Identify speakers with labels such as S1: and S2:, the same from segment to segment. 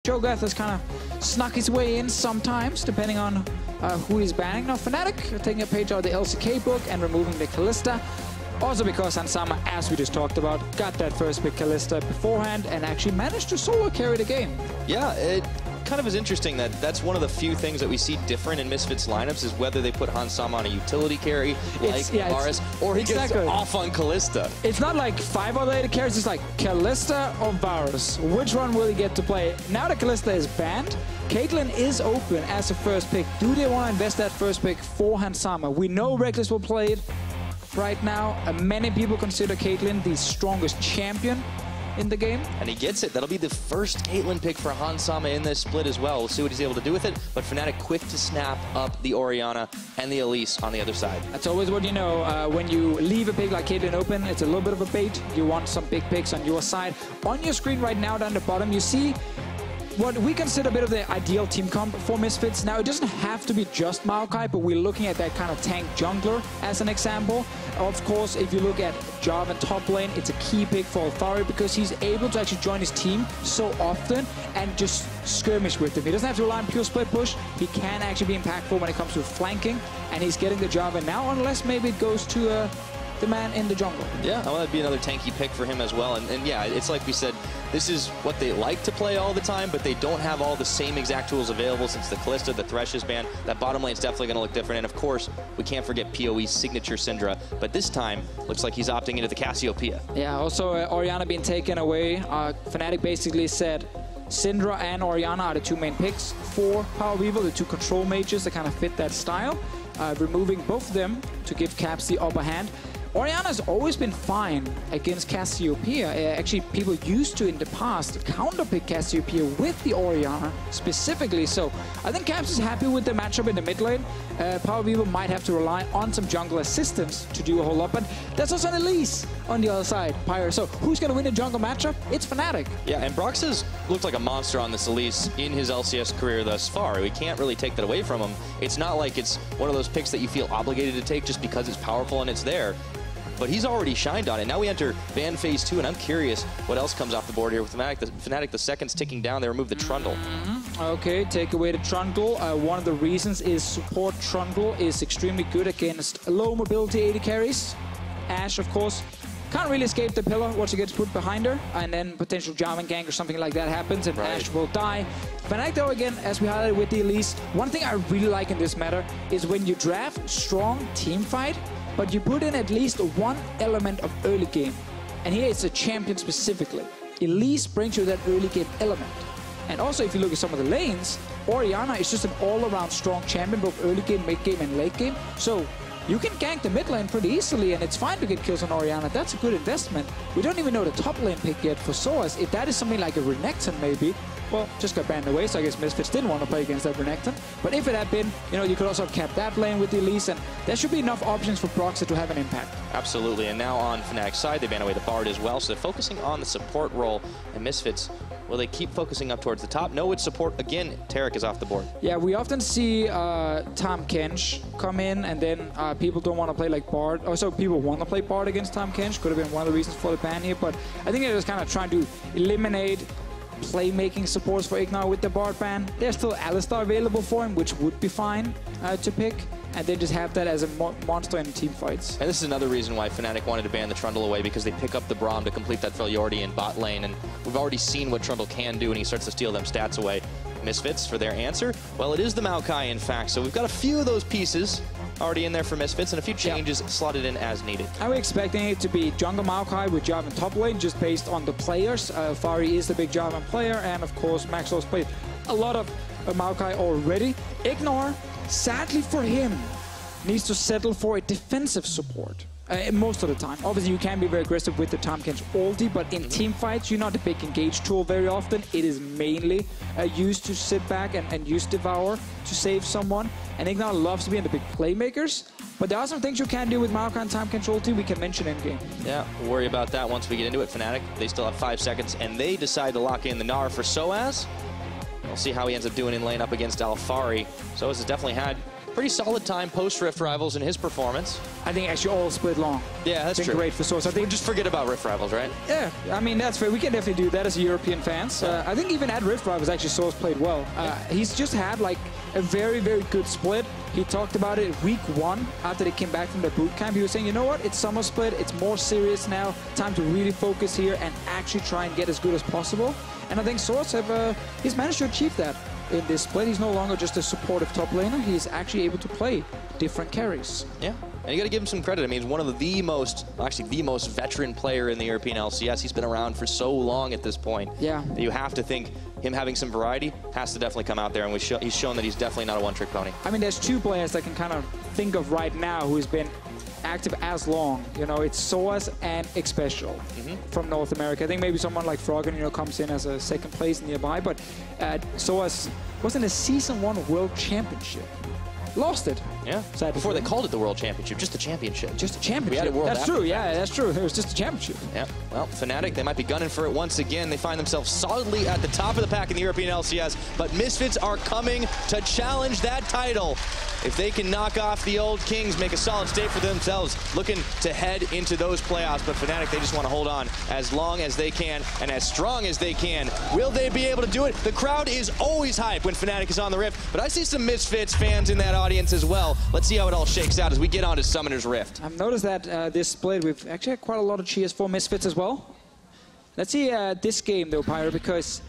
S1: Cho'Gath has kind of snuck his way in sometimes, depending on who he's banning. Now, Fnatic taking a page out of the LCK book and removing the Kalista. Also because Hansama, as we just talked about, got that first pick Kalista beforehand and actually managed to solo carry the game.
S2: Yeah, it kind of is interesting that that's one of the few things that we see different in Misfits lineups is whether they put Hansama on a utility carry like Varus or he gets off on Kalista.
S1: It's not like 5 other AD carries, it's like Kalista or Varus. Which one will he get to play? Now that Kalista is banned, Caitlyn is open as a first pick. Do they want to invest that first pick for Hansama? We know Reckless will play it right now. Many people consider Caitlyn the strongest champion in the game.
S2: And he gets it. That'll be the first Caitlyn pick for Hansama in this split as well. We'll see what he's able to do with it. But Fnatic quick to snap up the Orianna and the Elise on the other side.
S1: That's always what you know. When you leave a pick like Caitlyn open, it's a little bit of a bait. You want some big picks on your side. On your screen right now down the bottom, you see what we consider a bit of the ideal team comp for Misfits. Now, it doesn't have to be just Maokai, but we're looking at that kind of tank jungler as an example. Of course, if you look at Jarvan top lane, it's a key pick for Althari because he's able to actually join his team so often and just skirmish with them. He doesn't have to rely on pure split push. He can actually be impactful when it comes to flanking, and he's getting the Jarvan now, unless maybe it goes to the man in the jungle.
S2: Yeah, well, that'd be another tanky pick for him as well. And yeah, it's like we said, this is what they like to play all the time, but they don't have all the same exact tools available since the Kalista, the Thresh is banned. That bottom lane's definitely going to look different. And of course, we can't forget PoE's signature Syndra, but this time, looks like he's opting into the Cassiopeia.
S1: Yeah, also Orianna being taken away. Fnatic basically said Syndra and Orianna are the two main picks for Power Weevil, the two control mages that kind of fit that style. Removing both of them to give Caps the upper hand. Orianna's always been fine against Cassiopeia. Actually, people used to, in the past, counterpick Cassiopeia with the Orianna specifically. So I think Caps is happy with the matchup in the mid lane. Power Weevil might have to rely on some jungle assistance to do a whole lot, but that's also an Elise on the other side, Pyre. So who's going to win the jungle matchup? It's Fnatic.
S2: Yeah, and Brox has looked like a monster on this Elise in his LCS career thus far. We can't really take that away from him. It's not like it's one of those picks that you feel obligated to take just because it's powerful and it's there. But he's already shined on it. Now we enter ban phase 2, and I'm curious what else comes off the board here with Fnatic. The seconds ticking down. They remove the Trundle.
S1: Okay, take away the Trundle. One of the reasons is support Trundle is extremely good against low mobility AD carries. Ashe, of course, can't really escape the pillar once it gets put behind her, and then potential Jarvan gank or something like that happens, and Ashe will die. Fnatic, though, again, as we highlighted with the Elise, one thing I really like in this meta is when you draft strong team fight, but you put in at least one element of early game. And here it's a champion specifically. Elise brings you that early game element. And also, if you look at some of the lanes, Orianna is just an all-around strong champion, both early game, mid game, and late game. So you can gank the mid lane pretty easily, and it's fine to get kills on Orianna. That's a good investment. We don't even know the top lane pick yet for Soaz. If that is something like a Renekton maybe, well, just got banned away, so I guess Misfits didn't want to play against that Renekton. But if it had been, you know, you could also have kept that lane with the Elise, and there should be enough options for Proxy to have an impact.
S2: Absolutely, and now on Fnatic's side, they ban away the Bard as well, so they're focusing on the support role, and Misfits, will they keep focusing up towards the top? No, it's support. Again, Taric is off the board. Yeah,
S1: we often see Tahm Kench come in, and then people don't want to play like Bard. Oh, so people want to play Bard against Tahm Kench. Could have been one of the reasons for the ban here, but I think they're just kind of trying to eliminate playmaking supports for Ignar with the Bard ban. There's still Alistar available for him, which would be fine to pick, and they just have that as a monster in team fights.
S2: And this is another reason why Fnatic wanted to ban the Trundle away, because they pick up the Braum to complete that Freljordi in bot lane, and we've already seen what Trundle can do when he starts to steal them stats away. Misfits, for their answer, well, it is the Maokai, in fact, so we've got a few of those pieces already in there for Misfits, and a few changes slotted in as needed.
S1: Are we expecting it to be jungle Maokai with Jarvan top lane, just based on the players? Fari is the big Jarvan player, and of course, Maxwell's played a lot of Maokai already. Ignar, sadly for him, needs to settle for a defensive support. Most of the time. Obviously, you can be very aggressive with the Tahm Kench ulti, but in team fights, you're not a big engage tool very often. It is mainly used to sit back and use Devour to save someone. And Ignar loves to be in the big playmakers, but there are some things you can do with Maokai and Tahm Kench ulti we can mention in game.
S2: Yeah, we'll worry about that once we get into it. Fnatic, they still have 5 seconds, and they decide to lock in the Gnar for Soaz. We'll see how he ends up doing in lane up against Alphari. Soaz has definitely had pretty solid time post-Rift Rivals in his performance.
S1: I think actually all split long.
S2: Yeah, that's true.
S1: Great for Source. I think
S2: just forget about Rift Rivals, right?
S1: Yeah, I mean, that's fair. We can definitely do that as European fans. I think even at Rift Rivals, actually, Source played well. He's just had, like, a very, very good split. He talked about it week 1 after they came back from the boot camp. He was saying, you know what, it's summer split. It's more serious now. Time to really focus here and actually try and get as good as possible. And I think Source he's managed to achieve that in this split. He's no longer just a supportive top laner. He's actually able to play different carries.
S2: Yeah, and you got to give him some credit. I mean, he's one of the most veteran player in the European LCS. He's been around for so long at this point.
S1: Yeah.
S2: You have to think him having some variety has to definitely come out there, and he's shown that he's definitely not a one-trick pony.
S1: I mean, there's 2 players that can kind of think of right now who's been active as long. You know, it's Soaz and Xpecial from North America. I think maybe someone like Froggen, you know, comes in as a 2nd place nearby, but Soaz was in a Season 1 World Championship. Lost it.
S2: Yeah. Before they called it the World Championship, just a championship.
S1: Just a championship.
S2: We had a world
S1: that's true. Yeah, that's true. It was just a championship.
S2: Yeah. Well, Fnatic, they might be gunning for it once again. They find themselves solidly at the top of the pack in the European LCS, but Misfits are coming to challenge that title. If they can knock off the old Kings, make a solid state for themselves, looking to head into those playoffs. But Fnatic, they just want to hold on as long as they can and as strong as they can. Will they be able to do it? The crowd is always hype when Fnatic is on the Rift, but I see some Misfits fans in that audience as well. Let's see how it all shakes out as we get on to Summoner's Rift.
S1: I've noticed that this split, we've actually had quite a lot of cheers for Misfits as well. Let's see this game though, Pyro, because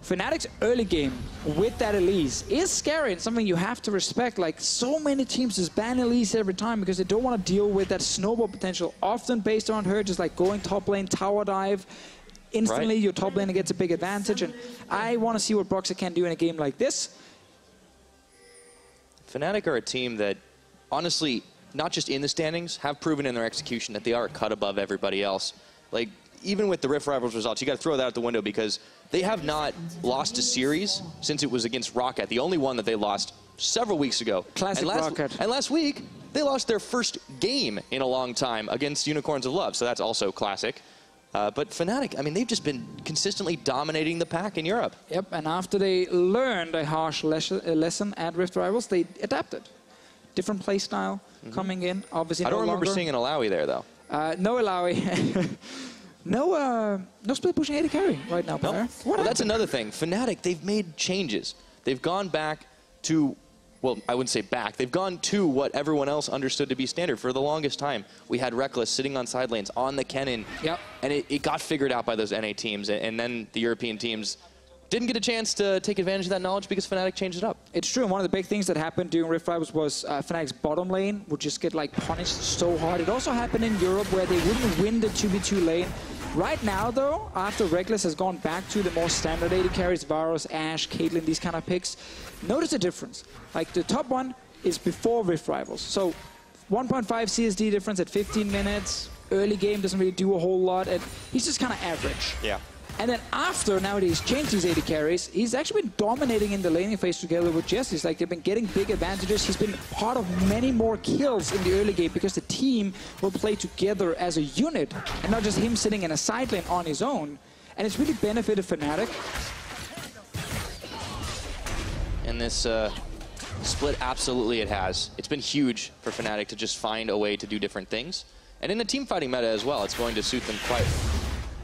S1: Fnatic's early game with that Elise is scary and something you have to respect. Like, so many teams just ban Elise every time because they don't want to deal with that snowball potential, often based on her just like going top lane, tower dive. Instantly, your top laner gets a big advantage, and I want to see what Broxah can do in a game like this.
S2: Fnatic are a team that, honestly, not just in the standings, have proven in their execution that they are a cut above everybody else. Like, even with the Rift Rivals results, you got to throw that out the window because they have not lost a series since it was against Rocket. The only one that they lost several weeks ago.
S1: Classic Rocket.
S2: And last week, they lost their first game in a long time against Unicorns of Love, so that's also classic. But Fnatic, I mean, they've just been consistently dominating the pack in Europe.
S1: Yep, and after they learned a harsh lesson at Rift Rivals, they adapted. Different play style coming in, obviously.
S2: I don't remember seeing an Alawi there, though.
S1: No Alawi. No split pushing AD carry right now, player.
S2: No. Well, that's another thing. Fnatic, they've made changes. They've gone back to, well, I wouldn't say back. They've gone to what everyone else understood to be standard for the longest time. We had Reckless sitting on side lanes on the Kennen. Yep. And it got figured out by those NA teams. And then the European teams didn't get a chance to take advantage of that knowledge because Fnatic changed it up. It's
S1: true. And one of the big things that happened during Rift Rivals was Fnatic's bottom lane would just get like punished so hard. It also happened in Europe where they wouldn't win the 2v2 lane. Right now, though, after Reckless has gone back to the more standard AD carries, Varus, Ashe, Caitlyn, these kind of picks, notice the difference. Like, the top one is before Rift Rivals. So 1.5 CSD difference at 15 minutes. Early game doesn't really do a whole lot. And he's just kind of average.
S2: Yeah.
S1: And then after, now that he's changed his AD carries, he's actually been dominating in the laning phase together with Jesse. It's like they've been getting big advantages. He's been part of many more kills in the early game because the team will play together as a unit and not just him sitting in a side lane on his own. And it's really benefited Fnatic.
S2: And this split, absolutely it has. It's been huge for Fnatic to just find a way to do different things. And in the team fighting meta as well, it's going to suit them quite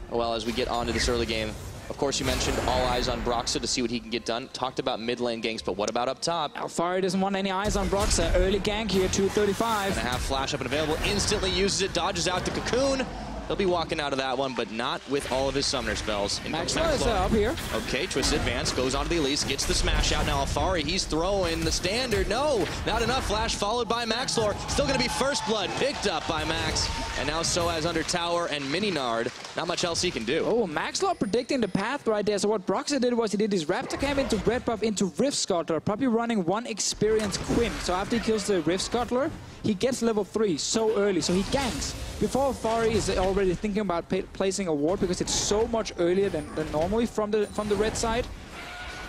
S2: well as we get on to this early game. Of course, you mentioned all eyes on Broxah to see what he can get done. Talked about mid lane ganks, but what about up top?
S1: Alfari doesn't want any eyes on Broxah. Early gank here, 235.
S2: Gonna have flash up and available, instantly uses it, dodges out the cocoon. He'll be walking out of that one, but not with all of his summoner spells.
S1: Maxwell is up here.
S2: Okay, Twisted Advance goes onto the Elise, gets the smash out. Now Alfari, he's throwing the standard. No, not enough. Flash followed by Maxlore. Still going to be first blood, picked up by Max. And now Soaz under tower and Mininard. Not much else he can do.
S1: Oh, Maxlore predicting the path right there. So what Broxah did was he did his Raptor Cam into Red Buff into Rift Scuttler, probably running one experienced Quinn. So after he kills the Rift Scuttler, he gets level 3 so early, so he ganks. Before Alfari is already thinking about placing a ward because it's so much earlier than normally from the red side.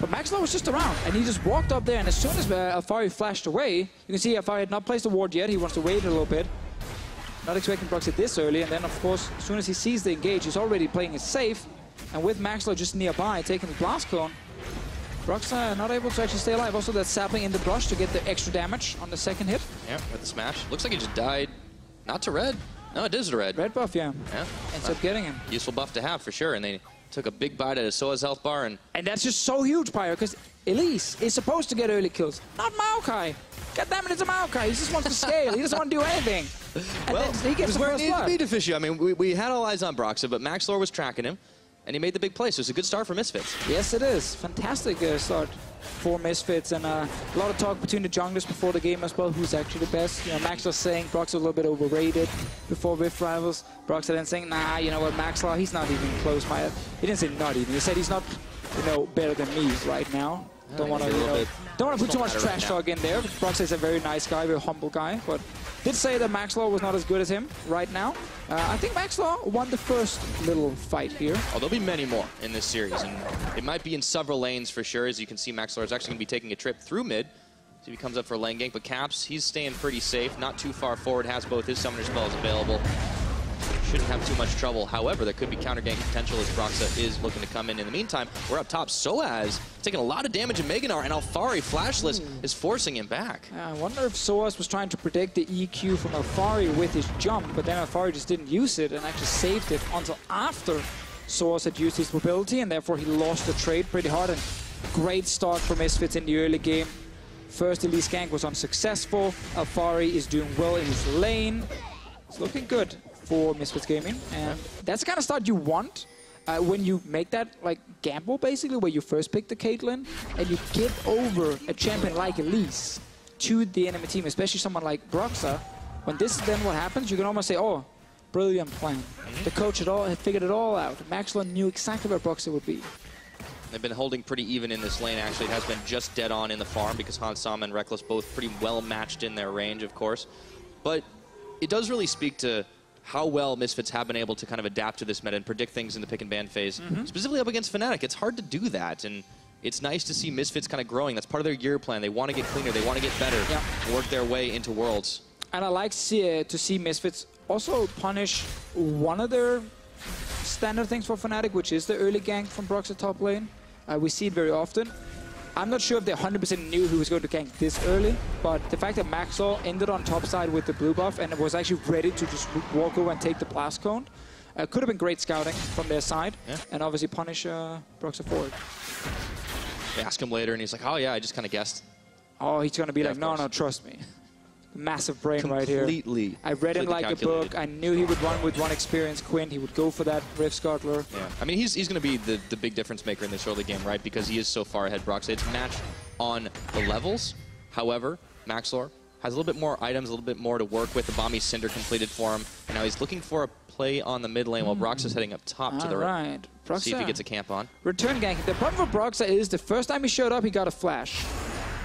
S1: But Maxlore was just around, and he just walked up there, and as soon as Alfari flashed away, you can see Alfari had not placed a ward yet. He wants to wait a little bit. Not expecting Broxah this early, and then of course, as soon as he sees the engage, he's already playing it safe. And with Maxlore just nearby, taking the blast cone, Broxa not able to actually stay alive. Also, that sapling in the brush to get the extra damage on the second hit.
S2: Yeah, with the smash. Looks like he just died. Not to red. No, it is to red.
S1: Red buff, yeah.
S2: Yeah.
S1: Ends up getting him.
S2: Useful buff to have, for sure. And they took a big bite at his Soa's health bar. And
S1: that's just so huge, Pyro, because Elise is supposed to get early kills. Not Maokai. God damn it, it's a Maokai. He just wants to scale. He doesn't want to do anything. And
S2: well,
S1: then he gets the
S2: where
S1: first
S2: it needed
S1: blood.
S2: to be, Deficio. I mean, we had all eyes on Broxa, but Maxlor was tracking him. And he made the big play, so it's a good start for Misfits.
S1: Yes, it is. Fantastic start for Misfits. And a lot of talk between the junglers before the game as well, who's actually the best. You know, Maxlor saying Brox's a little bit overrated before Rift Rivals. Broxa then saying, nah, you know what, Maxlor, he's not even close. He didn't say not even. He said he's not, you know, better than me right now. Don't want to, you know, don't want to put too much trash talk in there. Broxa is a very nice guy, very humble guy, but did say that Maxlor was not as good as him right now. I think Maxlor won the first little fight here.
S2: Oh, there'll be many more in this series, and it might be in several lanes for sure. As you can see, Maxlor is actually going to be taking a trip through mid. So he comes up for lane gank, but Caps, he's staying pretty safe, not too far forward, has both his summoner spells available. Shouldn't have too much trouble. However, there could be counter gank potential as Broxa is looking to come in. In the meantime, we're up top. Soaz taking a lot of damage in Meganar, and Alfari, flashless, is forcing him back.
S1: I wonder if Soaz was trying to predict the EQ from Alfari with his jump, but then Alfari just didn't use it and actually saved it until after Soaz had used his mobility, and therefore he lost the trade pretty hard. And great start for Misfits in the early game. First Elise gank was unsuccessful. Alfari is doing well in his lane. It's looking good for Misfits Gaming, and that's the kind of start you want when you make that like gamble, basically, where you first pick the Caitlyn and you give over a champion like Elise to the enemy team, especially someone like Broxa. When this is then what happens, you can almost say, oh, brilliant plan. The coach had figured it all out. Maxwell knew exactly where Broxa would be.
S2: They've been holding pretty even in this lane, actually. It has been just dead on in the farm because Hans Sama and Reckless both pretty well matched in their range, of course. But it does really speak to how well Misfits have been able to kind of adapt to this meta and predict things in the pick and ban phase, specifically up against Fnatic. It's hard to do that, and it's nice to see Misfits kind of growing. That's part of their year plan. They want to get cleaner, they want to get better, work their way into Worlds.
S1: And I like to see Misfits also punish one of their standard things for Fnatic, which is the early gank from Broxa top lane. We see it very often. I'm not sure if they 100% knew who was going to gank this early, but the fact that Maxwell ended on top side with the blue buff and was actually ready to just walk over and take the blast cone could have been great scouting from their side, and obviously punish Broxa forward.
S2: They ask him later, and he's like, oh yeah, I just kind of guessed.
S1: Oh, he's going to be like, no, trust me. Massive brain right here. I read him like a book. I knew he would run with one experienced Quinn. He would go for that Rift Scuttler.
S2: Yeah, I mean, he's going to be the big difference maker in this early game, right? Because he is so far ahead, Broxa. It's matched on the levels. However, Maxlor has a little bit more items, a little bit more to work with. The Bomby Cinder completed for him. And now he's looking for a play on the mid lane while Broxa's heading up top to the right.
S1: Broxa.
S2: See if he gets a camp on.
S1: Return gank. The problem for Broxa is the first time he showed up, he got a flash.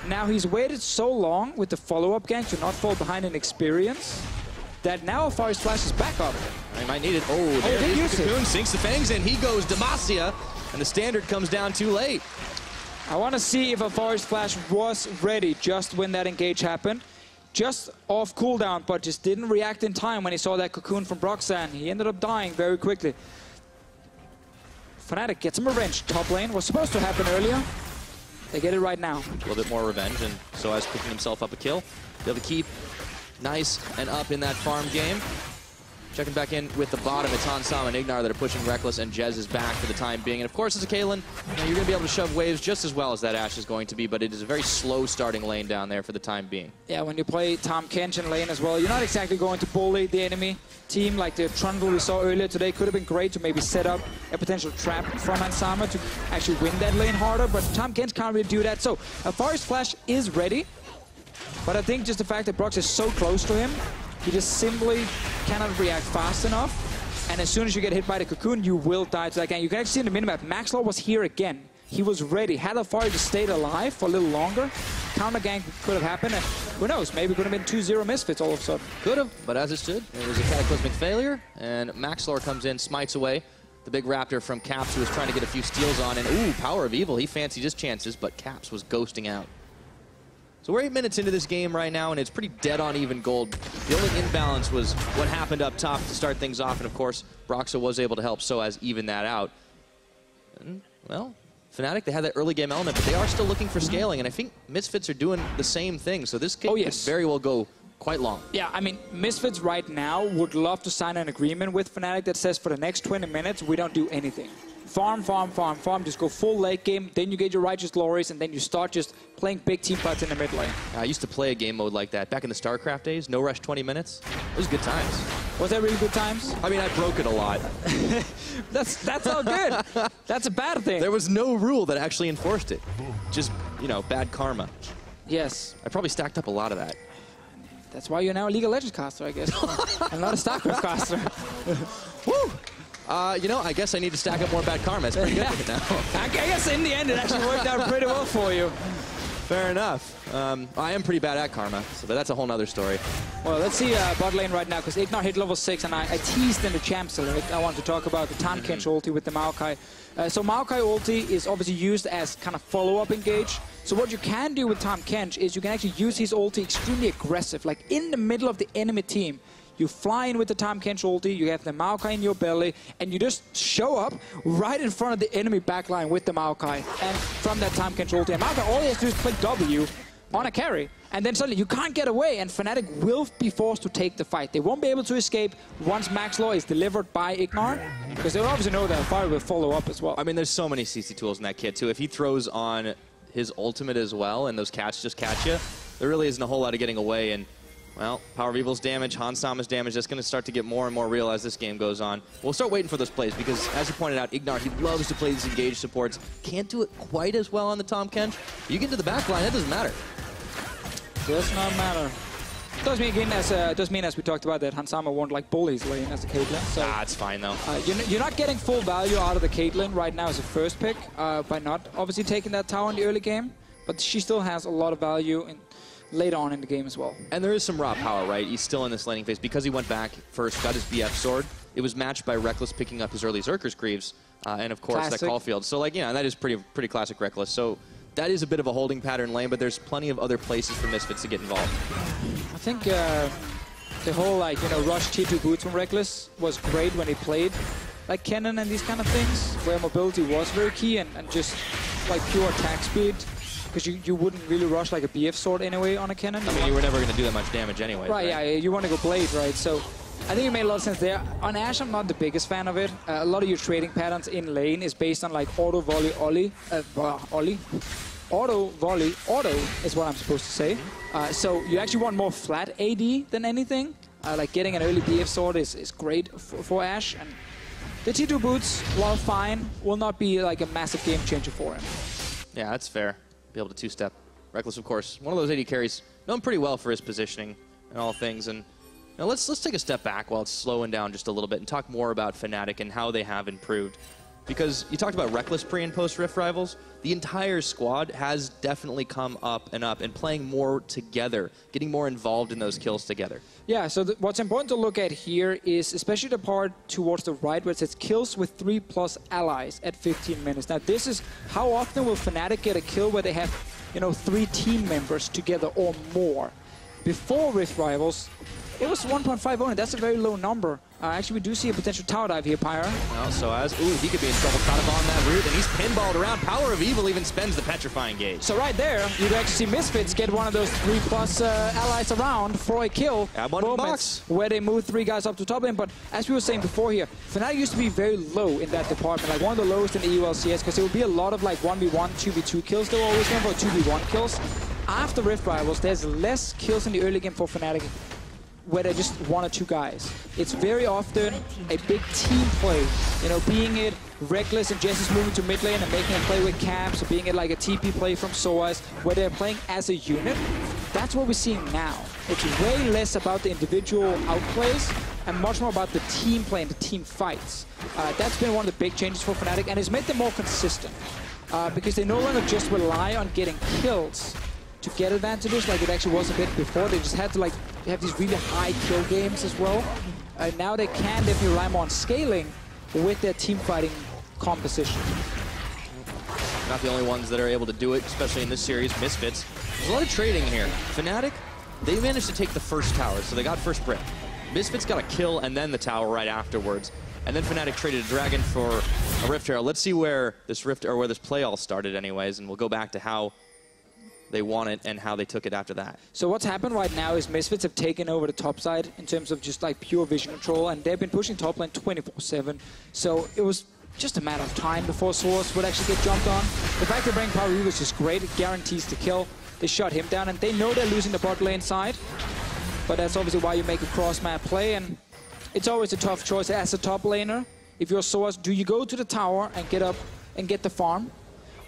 S1: Now he's waited so long with the follow-up gank to not fall behind in experience that now Alfari's flash is back up.
S2: He might need it. Oh, there it is. Cocoon sinks the fangs in. He goes Demacia, and the standard comes down too late.
S1: I want to see if Alfari's flash was ready just when that engage happened. Just off cooldown, but just didn't react in time when he saw that cocoon from Broxa, and he ended up dying very quickly. Fnatic gets him revenge. Top lane was supposed to happen earlier. They get it right now.
S2: A little bit more revenge, and Soaz picking himself up a kill. Be able to keep nice and up in that farm game. Checking back in with the bottom, it's Hans Sama and Ignar that are pushing Reckless, and Jez is back for the time being. And of course, as a Caitlyn, you're going to be able to shove waves just as well as that Ashe is going to be, but it is a very slow starting lane down there for the time being. Yeah,
S1: when you play Tahm Kench in lane as well, you're not exactly going to bully the enemy team like the Trundle we saw earlier today. Could have been great to maybe set up a potential trap from Hans Sama to actually win that lane harder, but Tahm Kench can't really do that. So, Alfari's flash is ready, but I think just the fact that Brox is so close to him, he just simply cannot react fast enough. And as soon as you get hit by the cocoon, you will die to that gang. You can actually see in the minimap, Maxwell was here again. He was ready. Had Alfari just stayed alive for a little longer, counter gank could have happened. And who knows, maybe it could have been 2-0 Misfits all of a sudden.
S2: Could have, but as it stood, it was a cataclysmic failure. And Maxlor comes in, smites away the big Raptor from Caps, who was trying to get a few steals on. And ooh, Power of Evil, he fancied his chances, but Caps was ghosting out. So we're 8 minutes into this game right now, and it's pretty dead on even gold. The only imbalance was what happened up top to start things off, and of course, Broxa was able to help Soaz even that out. And, well, Fnatic, they had that early game element, but they are still looking for scaling, and I think Misfits are doing the same thing, so this game could very well go quite long.
S1: Yeah, I mean, Misfits right now would love to sign an agreement with Fnatic that says for the next 20 minutes, we don't do anything. Farm, farm, farm, farm, just go full late game, then you get your Righteous Glories, and then you start just playing big team fights in the mid lane. I
S2: used to play a game mode like that back in the StarCraft days, no rush 20 minutes. It was good times.
S1: Was that really good times?
S2: I mean, I broke it a lot.
S1: That's all good. That's a bad thing.
S2: There was no rule that actually enforced it. Just, you know, bad karma.
S1: Yes.
S2: I probably stacked up a lot of that.
S1: That's why you're now a League of Legends caster, I guess. And not a StarCraft caster.
S2: Woo! You know, I guess I need to stack up more bad karma. It's pretty good now.
S1: I guess in the end, it actually worked out pretty well for you.
S2: Fair enough. I am pretty bad at karma, so that's a whole nother story.
S1: Well, let's see bot lane right now, because Ignar hit level 6, and I teased in the champ select. I want to talk about the Tahm Kench ulti with the Maokai. So Maokai ulti is obviously used as kind of follow-up engage. So what you can do with Tahm Kench is you can actually use his ulti extremely aggressive, like in the middle of the enemy team. You fly in with the Tahm Kench ulti, you have the Maokai in your belly, and you just show up right in front of the enemy backline with the Maokai. And from that Tahm Kench ulti, and Maokai, all he has to do is click W on a carry, and then suddenly you can't get away, and Fnatic will be forced to take the fight. They won't be able to escape once Max Law is delivered by Ignar, because they obviously know that Fire will follow up as well.
S2: I mean, there's so many CC tools in that kit, too. If he throws on his ultimate as well, and those cats just catch you, there really isn't a whole lot of getting away, and well, Power of Evil's damage, Hans Sama's damage, that's going to start to get more and more real as this game goes on. We'll start waiting for those plays because, as you pointed out, Ignar, he loves to play these engaged supports. Can't do it quite as well on the Tahm Kench. You get to the back line, that doesn't matter.
S1: Does not matter. Does mean again, as we talked about, that Hans Sama won't like bullies lane as a Caitlyn. So
S2: it's fine though.
S1: You're not getting full value out of the Caitlyn right now as a first pick by not obviously taking that tower in the early game, but she still has a lot of value later on in the game as well.
S2: And there is some raw power, right? He's still in this laning phase because he went back first, got his BF sword. It was matched by Reckless picking up his early Zerker's Greaves, and of course that Caulfield. So like, that is pretty classic Reckless. So that is a bit of a holding pattern lane, but there's plenty of other places for Misfits to get involved.
S1: I think the whole rush T2 boots from Reckless was great when he played like Kennen and these kind of things, where mobility was very key and just like pure attack speed. Because you wouldn't really rush like a BF sword anyway on a Kennen.
S2: I mean, you were never going to do that much damage anyway.
S1: Right, yeah, you want to go Blade, right? So I think it made a lot of sense there. On Ashe, I'm not the biggest fan of it. A lot of your trading patterns in lane is based on like auto volley, ollie. Auto volley, auto is what I'm supposed to say. So you actually want more flat AD than anything. Like getting an early BF sword is great for Ashe. And the T2 boots, while fine, will not be like a massive game changer for him.
S2: Yeah, that's fair. Be able to two-step. Reckless, of course, one of those AD carries known pretty well for his positioning and all things. And let's take a step back while it's slowing down just a little bit and talk more about Fnatic and how they have improved. Because you talked about Reckless pre- and post-Rift Rivals. The entire squad has definitely come up and playing more together, getting more involved in those kills together.
S1: Yeah, so what's important to look at here is especially the part towards the right where it says kills with 3+ allies at 15 minutes. Now this is how often will Fnatic get a kill where they have 3 team members together or more. Before Rift Rivals, it was 1.5 only. That's a very low number. Actually, we do see a potential tower dive here, Pyre.
S2: Well, so he could be in trouble caught up on that route, and he's pinballed around. Power of Evil even spends the Petrifying Gauge.
S1: So right there, you can actually see Misfits get one of those 3+ allies around for a kill.
S2: Add one in the box.
S1: Where they move 3 guys up to top lane. But as we were saying before here, Fnatic used to be very low in that department, like one of the lowest in the EU LCS, because there would be a lot of like 1v1, 2v2 kills. They were always going for 2v1 kills. After Rift Rivals, there's less kills in the early game for Fnatic, where they're just 1 or 2 guys. It's very often a big team play. Being it Reckless and Jesse's moving to mid lane and making a play with Caps, or being it like a TP play from Soaz, where they're playing as a unit. That's what we're seeing now. It's way less about the individual outplays and much more about the team play and the team fights. That's been one of the big changes for Fnatic, and it's made them more consistent. Because they no longer just rely on getting kills to get advantages like it actually was a bit before. They just had to like have these really high kill games as well. Now they can definitely rely more on scaling with their team fighting composition.
S2: Not the only ones that are able to do it, especially in this series, Misfits. There's a lot of trading here. Fnatic, they managed to take the first tower, so they got first brick. Misfits got a kill and then the tower right afterwards. And then Fnatic traded a dragon for a Rift Herald. Let's see where this where this play all started anyways, and we'll go back to how they won it and how they took it after that.
S1: So what's happened right now is Misfits have taken over the top side in terms of just like pure vision control, and they've been pushing top lane 24/7. So it was just a matter of time before Source would actually get jumped on. The fact they bring Power Reaver is just great. It guarantees the kill. They shut him down, and they know they're losing the bot lane side. But that's obviously why you make a cross-map play, and it's always a tough choice as a top laner. If you're Source, do you go to the tower and get up and get the farm?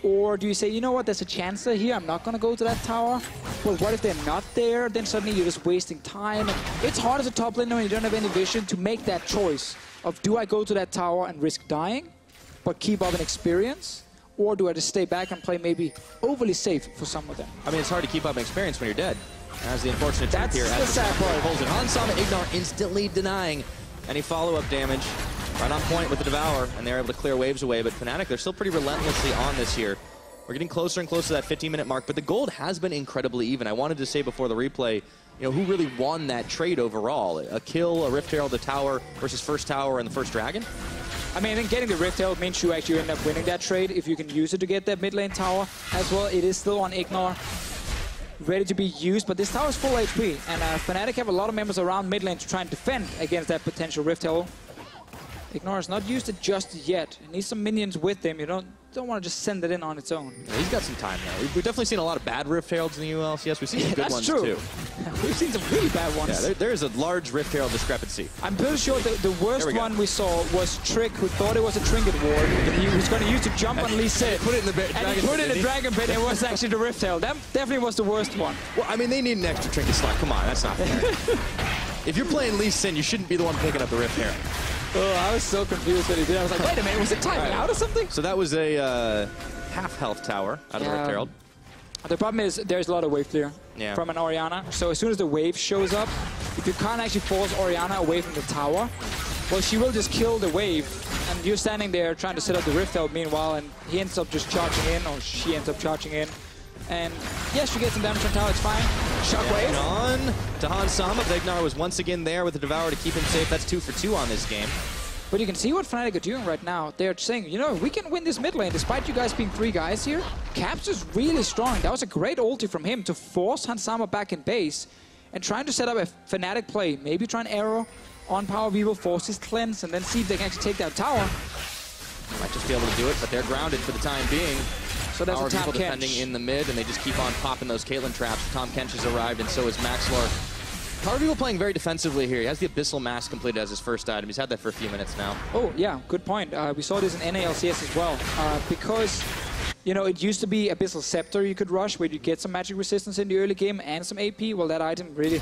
S1: Or do you say, you know what, there's a chance they're here, I'm not going to go to that tower? Well, what if they're not there? Then suddenly you're just wasting time. And it's hard as a top laner when you don't have any vision to make that choice of, do I go to that tower and risk dying, but keep up an experience? Or do I just stay back and play maybe overly safe for some of them?
S2: I mean, it's hard to keep up an experience when you're dead. That's the unfortunate truth here.
S1: That's the sad part.
S2: Pulls it. Hansama Ignar instantly denying any follow-up damage. Right on point with the Devour, and they're able to clear waves away. But Fnatic, they're still pretty relentlessly on this here. We're getting closer and closer to that 15-minute mark, but the gold has been incredibly even. I wanted to say before the replay, you know, who really won that trade overall? A kill, a Rift Herald, a tower versus first tower and the first dragon?
S1: I mean, I think getting the Rift Herald means you actually end up winning that trade if you can use it to get that mid lane tower as well. It is still on Ignar, ready to be used, but this tower is full HP, and Fnatic have a lot of members around mid lane to try and defend against that potential Rift Herald. Ignar has not used it just yet. It needs some minions with him. You don't want to just send it in on its own.
S2: Yeah, he's got some time now. We've definitely seen a lot of bad Rift Heralds in the LCS. We've seen some good ones too.
S1: We've seen some really bad ones.
S2: Yeah, there is a large Rift Herald discrepancy.
S1: I'm pretty sure the worst one we saw was Trick, who thought it was a Trinket Ward. He was going to use to jump on Lee Sin.
S2: Put it in the dragon
S1: and he put it in the Dragon Pit, and it was actually the Rift Herald. That definitely was the worst one.
S2: Well, I mean, they need an extra Trinket slot. Come on, that's not fair. If you're playing Lee Sin, you shouldn't be the one picking up the Rift Herald.
S1: Oh, I was so confused when he did. I was like, wait a minute, was it timing out or something?
S2: So that was a half-health tower out of the Rift Herald.
S1: The problem is there's a lot of wave clear from an Orianna. So as soon as the wave shows up, if you can't actually force Orianna away from the tower, well, she will just kill the wave. And you're standing there trying to set up the Rift Herald meanwhile, and he ends up just charging in, or she ends up charging in. And yes, she gets some damage on tower, it's fine. Shockwave.
S2: Yeah, on to Hansama. Ignar was once again there with the Devour to keep him safe. That's 2 for 2 on this game.
S1: But you can see what Fnatic are doing right now. They're saying, you know, we can win this mid lane despite you guys being 3 guys here. Caps is really strong. That was a great ulti from him to force Hansama back in base and trying to set up a Fnatic play. Maybe try an arrow on Power Weaver, force his cleanse, and then see if they can actually take that tower.
S2: They might just be able to do it, but they're grounded for the time being.
S1: So that's
S2: Power
S1: a Tom
S2: Weaver defending in the mid, and they just keep on popping those Caitlyn traps. Tom Kench has arrived, and so is Maxlor. Power Weaver playing very defensively here. He has the Abyssal Mask completed as his first item. He's had that for a few minutes now.
S1: Oh, yeah, good point. We saw this in NALCS as well. Because, you know, it used to be Abyssal Scepter you could rush, where you get some magic resistance in the early game and some AP. Well, that item really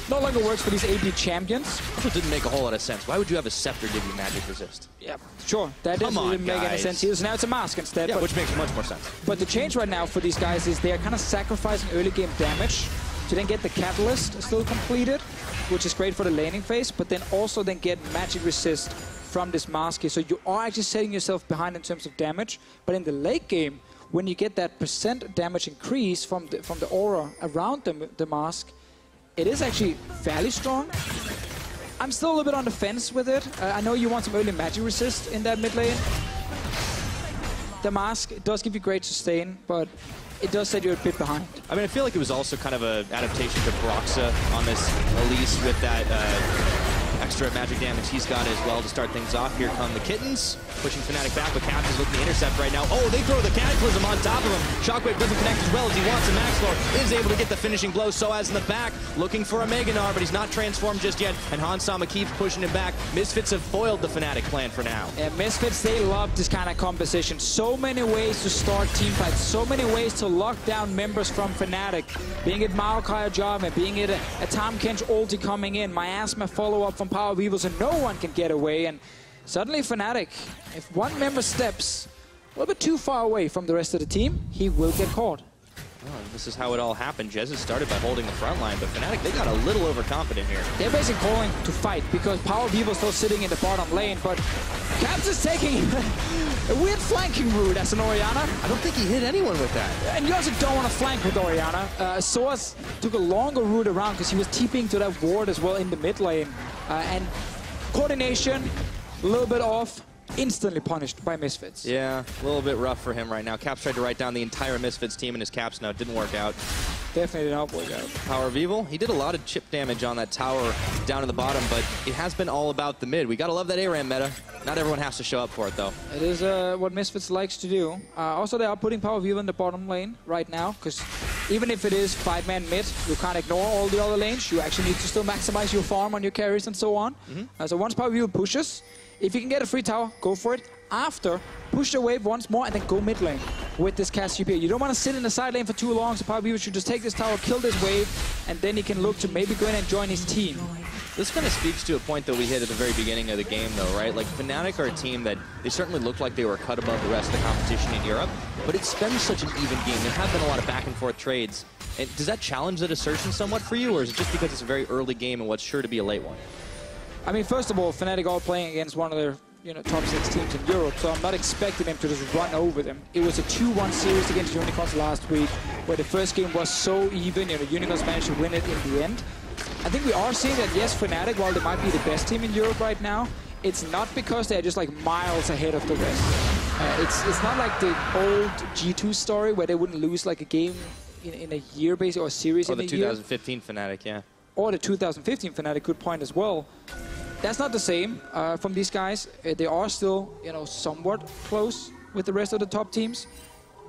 S1: no longer works for these AP champions.
S2: That didn't make a whole lot of sense. Why would you have a Scepter give you magic resist?
S1: Yeah, sure. That didn't make any sense here. So now it's a mask instead.
S2: Yeah, which makes much more sense.
S1: But the change right now for these guys is they're kind of sacrificing early game damage to then get the Catalyst still completed, which is great for the laning phase, but then also then get magic resist from this mask here. So you are actually setting yourself behind in terms of damage, but in the late game, when you get that % damage increase from the aura around the mask, it is actually fairly strong. I'm still a little bit on the fence with it. I know you want some early magic resist in that mid lane. The mask, it does give you great sustain, but it does set you a bit behind.
S2: I mean, I feel like it was also kind of an adaptation to Broxa on this Elise with that extra magic damage he's got as well to start things off. Here come the Kittens, pushing Fnatic back, but Caps is looking to intercept right now. Oh, they throw the Cataclysm on top of him. Shockwave doesn't connect as well as he wants, and Maxlor is able to get the finishing blow. Soaz in the back, looking for a Meganar, but he's not transformed just yet, and Hansama keeps pushing him back. Misfits have foiled the Fnatic plan for now.
S1: Yeah, Misfits, they love this kind of composition. So many ways to start team fights, so many ways to lock down members from Fnatic. Being it Maokai Jarvan, being it a Tom Kench ulti coming in, Miasma follow-up from Power Weaver, so no one can get away. And suddenly Fnatic, if one member steps a little bit too far away from the rest of the team, he will get caught.
S2: Oh, this is how it all happened. Jez has started by holding the front line, but Fnatic, they got a little overconfident here.
S1: They're basically calling to fight because Power Weaver is still sitting in the bottom lane, but Caps is taking a weird flanking route as an Orianna.
S2: I don't think he hit anyone with that.
S1: And you also don't want to flank with Orianna. Source took a longer route around because he was TPing to that ward as well in the mid lane. And coordination, a little bit off. instantly punished by Misfits.
S2: Yeah, a little bit rough for him right now. Caps tried to write down the entire Misfits team in his Caps note. Didn't work out.
S1: Definitely did not work out.
S2: Power of Evil, he did a lot of chip damage on that tower down in the bottom, but it has been all about the mid. We gotta love that ARAM meta. Not everyone has to show up for it, though.
S1: It is what Misfits likes to do. Also, they are putting Power of Evil in the bottom lane right now, because even if it is 5-man mid, you can't ignore all the other lanes. You actually need to still maximize your farm on your carries and so on. So once Power of Evil pushes, if you can get a free tower, go for it. After, push the wave once more and then go mid lane with this cast GP. You don't want to sit in the side lane for too long, so Power of Evil should just take this tower, kill this wave, and then he can look to maybe go in and join his team.
S2: This kind of speaks to a point that we hit at the very beginning of the game, though, right? Like, Fnatic are a team that they certainly looked like they were cut above the rest of the competition in Europe, but it's been such an even game. There have been a lot of back-and-forth trades. And does that challenge that assertion somewhat for you, or is it just because it's a very early game and what's sure to be a late one?
S1: I mean, first of all, Fnatic are playing against one of their top 6 teams in Europe, so I'm not expecting them to just run over them. It was a 2-1 series against Unicorns last week, where the first game was so even. Unicorns managed to win it in the end. I think we are seeing that, yes, Fnatic, while they might be the best team in Europe right now, it's not because they're just like miles ahead of the rest. It's not like the old G2 story where they wouldn't lose like a game in a year, basically, or a series in a year.
S2: Or the 2015 Fnatic, yeah.
S1: Or the 2015 Fnatic, good point as well. That's not the same from these guys. They are still, somewhat close with the rest of the top teams.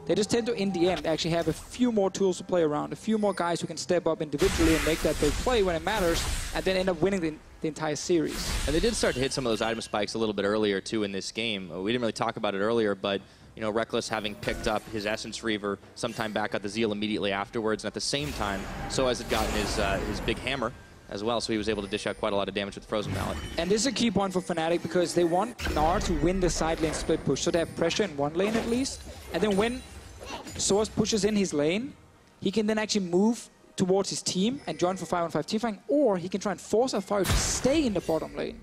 S1: They just tend to, in the end, actually have a few more tools to play around, a few more guys who can step up individually and make that big play when it matters, and then end up winning the entire series.
S2: And they did start to hit some of those item spikes a little bit earlier, too, in this game. We didn't really talk about it earlier, but Reckless having picked up his Essence Reaver sometime back at the Zeal immediately afterwards, and at the same time, so has it gotten his big hammer as well, so he was able to dish out quite a lot of damage with the Frozen Mallet.
S1: And this is a key point for Fnatic because they want Gnar to win the side lane split push, so they have pressure in one lane at least. And then when Source pushes in his lane, he can then actually move towards his team and join for 5-on-5 teamfighting, or he can try and force Alfari to stay in the bottom lane.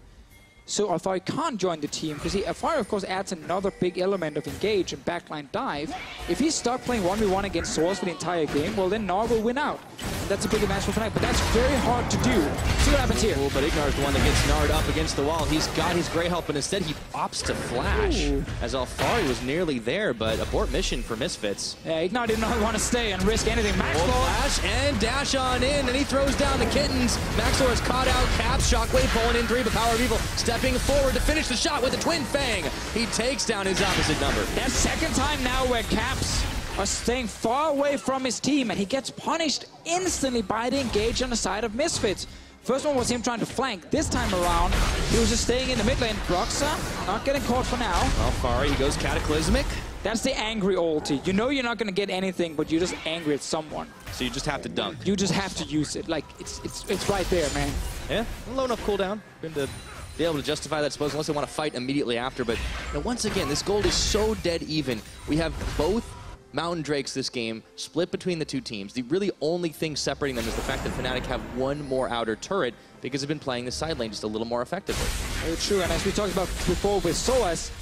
S1: So Alfari can't join the team, because Alfari, of course, adds another big element of engage and backline dive. If he's stuck playing 1v1 against Source for the entire game, well, then Gnar will win out. And that's a big advantage for Fnatic, but that's very hard to do. See what happens here.
S2: Ooh, but Ignar's the one that gets Gnar'd up against the wall. He's got his Grey Help, and instead he opts to flash. Ooh. As Alfari was nearly there, but abort mission for Misfits.
S1: Yeah, Ignar did not want to stay and risk anything. Maxlor
S2: flash and dash on in, and he throws down the kittens. Maxlor is caught out. Caps, Shockwave pulling in 3, but Power of Evil stepping forward to finish the shot with a Twin Fang. He takes down his opposite number.
S1: That's second time now where Caps are staying far away from his team, and he gets punished instantly by the engage on the side of Misfits. First one was him trying to flank. This time around, he was just staying in the mid lane. Broxa not getting caught for now.
S2: Alfari, he goes Cataclysmic.
S1: That's the angry ulti. You know you're not going to get anything, but you're just angry at someone.
S2: So you just have to dunk.
S1: You just have to use it. Like, it's right there, man.
S2: Yeah, low enough cooldown. Going to be able to justify that, I suppose, unless they want to fight immediately after. But once again, this gold is so dead even. We have both Mountain Drakes this game, split between the two teams. The really only thing separating them is the fact that Fnatic have one more outer turret because they've been playing the side lane just a little more effectively.
S1: Very true, and as we talked about before with Soas,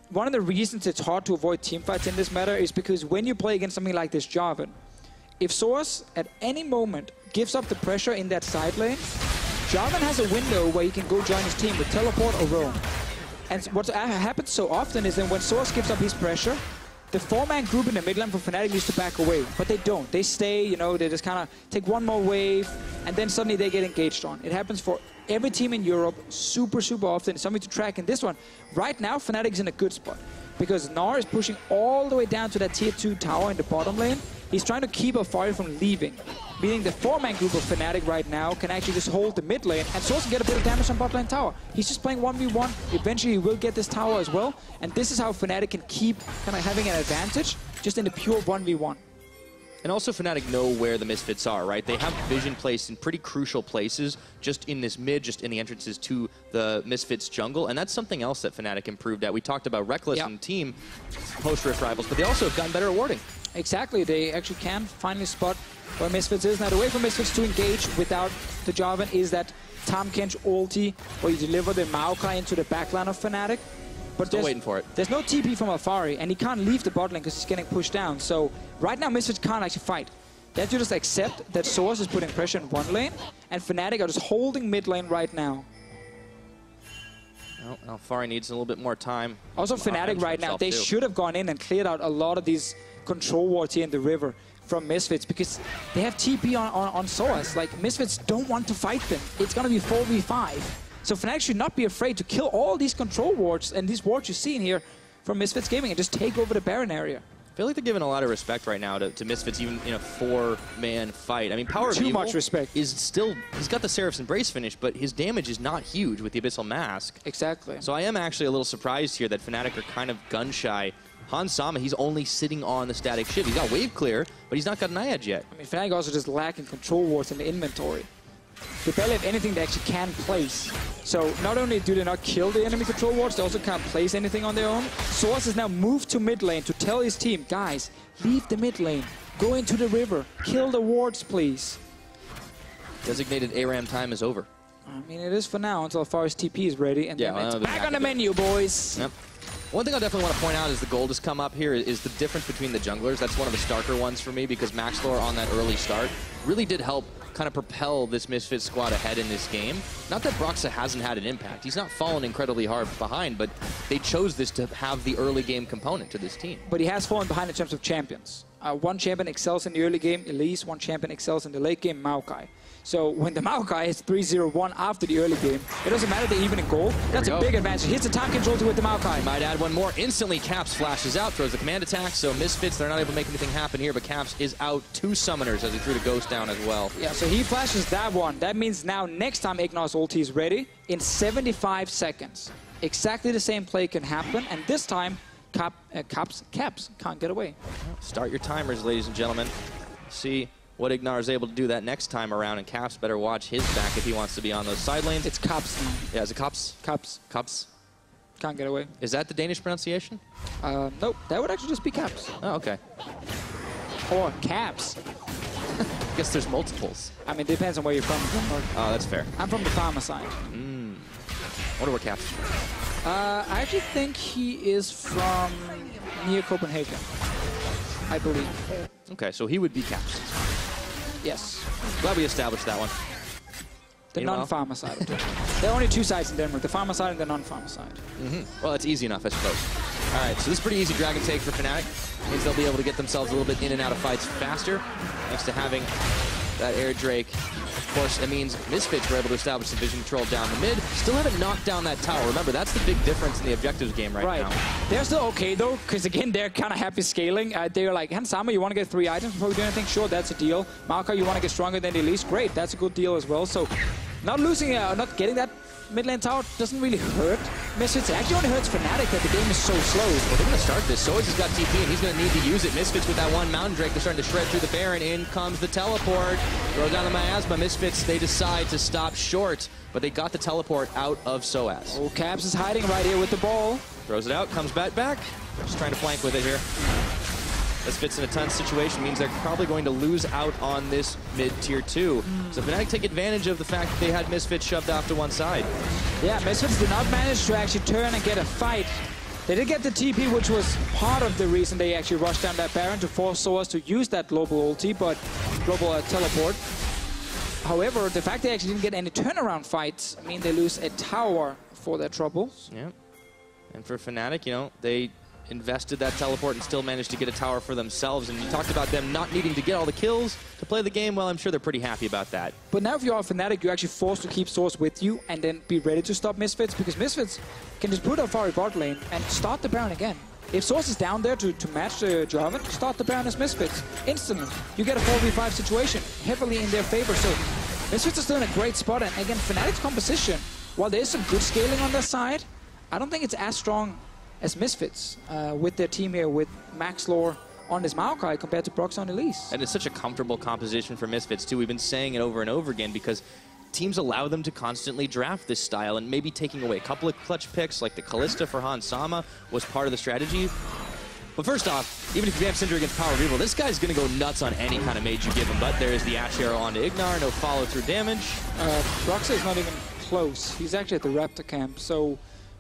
S1: one of the reasons it's hard to avoid teamfights in this meta is because when you play against something like this Jarvan, if Soas at any moment gives up the pressure in that side lane, Jarvan has a window where he can go join his team with teleport or roam. And what happens so often is that when Source gives up his pressure, the 4-man group in the mid lane for Fnatic used to back away, but they don't. They stay, they just kind of take one more wave, and then suddenly they get engaged on. It happens for every team in Europe super, super often. It's something to track in this one. Right now, Fnatic's in a good spot, because Gnar is pushing all the way down to that tier 2 tower in the bottom lane. He's trying to keep Alfari from leaving, meaning the 4-man group of Fnatic right now can actually just hold the mid lane and Source can get a bit of damage on bot lane tower. He's just playing 1v1. Eventually he will get this tower as well, and this is how Fnatic can keep kind of having an advantage just in the pure 1v1.
S2: And also Fnatic know where the Misfits are, right? They have vision placed in pretty crucial places, just in this mid, just in the entrances to the Misfits jungle, and that's something else that Fnatic improved at. We talked about Reckless and team post-Rift Rivals, but they also have gotten better at warding.
S1: Exactly, they actually can finally spot where Misfits is. Now the way for Misfits to engage without the Jarvan is that Tahm Kench ulti, where you deliver the Maokai into the backline of Fnatic. But
S2: still waiting for it.
S1: There's no TP from Alfari, and he can't leave the bot lane because he's getting pushed down. So right now Misfits can't actually fight. They have to just accept that Source is putting pressure in one lane, and Fnatic are just holding mid lane right now.
S2: Well, Alfari needs a little bit more time.
S1: Also, Fnatic right now, they should have gone in and cleared out a lot of these control wards here in the river from Misfits, because they have TP on SOAS. Like, Misfits don't want to fight them. It's going to be 4v5. So Fnatic should not be afraid to kill all these control wards and these wards you're seeing here from Misfits Gaming and just take over the Baron area.
S2: I feel like they're giving a lot of respect right now to Misfits, even in a 4-man fight. I mean, Power of Evil
S1: much respect.
S2: is still, he's got the Seraph's Embrace finish, but his damage is not huge with the Abyssal Mask.
S1: Exactly.
S2: So I am actually a little surprised here that Fnatic are kind of gun-shy. Hans Sama, he's only sitting on the static ship. He's got wave clear, but he's not got an Naiad yet.
S1: I mean, Fnatic also just lacking control wards in the inventory. They barely have anything they actually can place. So not only do they not kill the enemy control wards, they also can't place anything on their own. SOAS has now moved to mid lane to tell his team, guys, leave the mid lane, go into the river, kill the wards, please.
S2: Designated ARAM time is over.
S1: I mean, it is for now until Alfari's TP is ready, and then it's back on the menu, boys.
S2: Yep. One thing I definitely want to point out as the gold has come up here is the difference between the junglers. That's one of the starker ones for me, because Maxlore on that early start really did help kind of propel this Misfits squad ahead in this game. Not that Broxa hasn't had an impact. He's not fallen incredibly hard behind, but they chose this to have the early game component to this team.
S1: But he has fallen behind in terms of champions. One champion excels in the early game, Elise. One champion excels in the late game, Maokai. So when the Maokai is 3-0-1 after the early game, it doesn't matter they're even in goal. That's a big advantage. Here's the time control with the Maokai.
S2: Might add one more. Instantly, Caps flashes out, throws the command attack. So Misfits, they're not able to make anything happen here, but Caps is out 2 summoners as he threw the Ghost down as well.
S1: Yeah, so he flashes that one. That means now next time Ignar's ulti is ready, in 75 seconds, exactly the same play can happen, and this time Caps can't get away.
S2: Start your timers, ladies and gentlemen. See what Ignar is able to do that next time around, and Caps better watch his back if he wants to be on those side lanes.
S1: It's Caps now.
S2: Yeah, is it Caps?
S1: Caps.
S2: Caps.
S1: Can't get away.
S2: Is that the Danish pronunciation?
S1: Nope, that would actually just be Caps.
S2: Oh, okay.
S1: Or Caps.
S2: I guess there's multiples.
S1: I mean, it depends on where you're from.
S2: Oh, that's fair.
S1: I'm from the farmer side.
S2: Wonder where Caps is from.
S1: I actually think he is from near Copenhagen, I believe.
S2: Okay, so he would be Caps.
S1: Yes.
S2: Glad we established that one.
S1: The non-farmer side of Denmark. There are only 2 sides in Denmark, the farmer side and the non-farmer side.
S2: Well, that's easy enough, I suppose. All right, so this is pretty easy dragon take for Fnatic. Means they'll be able to get themselves a little bit in and out of fights faster, thanks to having that Air Drake. Of course, it means Misfits were able to establish some vision control down the mid. Still haven't knocked down that tower. Remember, that's the big difference in the objectives game right now.
S1: They're still okay, though, because, again, they're kind of happy scaling. They're like, Hans Sama, you want to get 3 items before we do anything? Sure, that's a deal. Maokai, you want to get stronger than the Elise? Great, that's a good deal as well. So not losing, not getting that mid lane tower doesn't really hurt Misfits. It actually only hurts Fnatic that the game is so slow.
S2: Well, they're going to start this. SOAS has got TP, and he's going to need to use it. Misfits with that one Mountain Drake. They're starting to shred through the Baron. In comes the teleport. Throws down the miasma. Misfits, they decide to stop short, but they got the teleport out of SOAS.
S1: Oh, Caps is hiding right here with the ball.
S2: Throws it out, comes back. Just trying to flank with it here. Misfits in a tense situation means they're probably going to lose out on this mid-tier 2. So Fnatic take advantage of the fact that they had Misfits shoved off to one side.
S1: Yeah, Misfits did not manage to actually turn and get a fight. They did get the TP, which was part of the reason they actually rushed down that Baron to force SOAS to use that global ulti, but global teleport. However, the fact they actually didn't get any turnaround fights mean they lose a tower for their troubles.
S2: Yeah. And for Fnatic, you know, they invested that teleport and still managed to get a tower for themselves. And you talked about them not needing to get all the kills to play the game. Well, I'm sure they're pretty happy about that.
S1: But now if you are Fnatic, you're actually forced to keep SOAS with you and then be ready to stop Misfits, because Misfits can just put Alfari bot lane and start the Baron again. If SOAS is down there to match the Jarvan, start the Baron as Misfits. Instantly. You get a 4v5 situation, heavily in their favor. So Misfits are still in a great spot. And again, Fnatic's composition, while there is some good scaling on their side, I don't think it's as strong as Misfits with their team here with Maxlore on his Maokai compared to Brox on Elise.
S2: And it's such a comfortable composition for Misfits too. We've been saying it over and over again because teams allow them to constantly draft this style, and maybe taking away a couple of clutch picks like the Kalista for Hans Sama was part of the strategy. But first off, even if you have Syndra against Power of Evil, this guy's going to go nuts on any kind of mage you give him. But there is the Ash Arrow onto Ignar, no follow-through damage.
S1: Brox is not even close. He's actually at the Raptor camp, so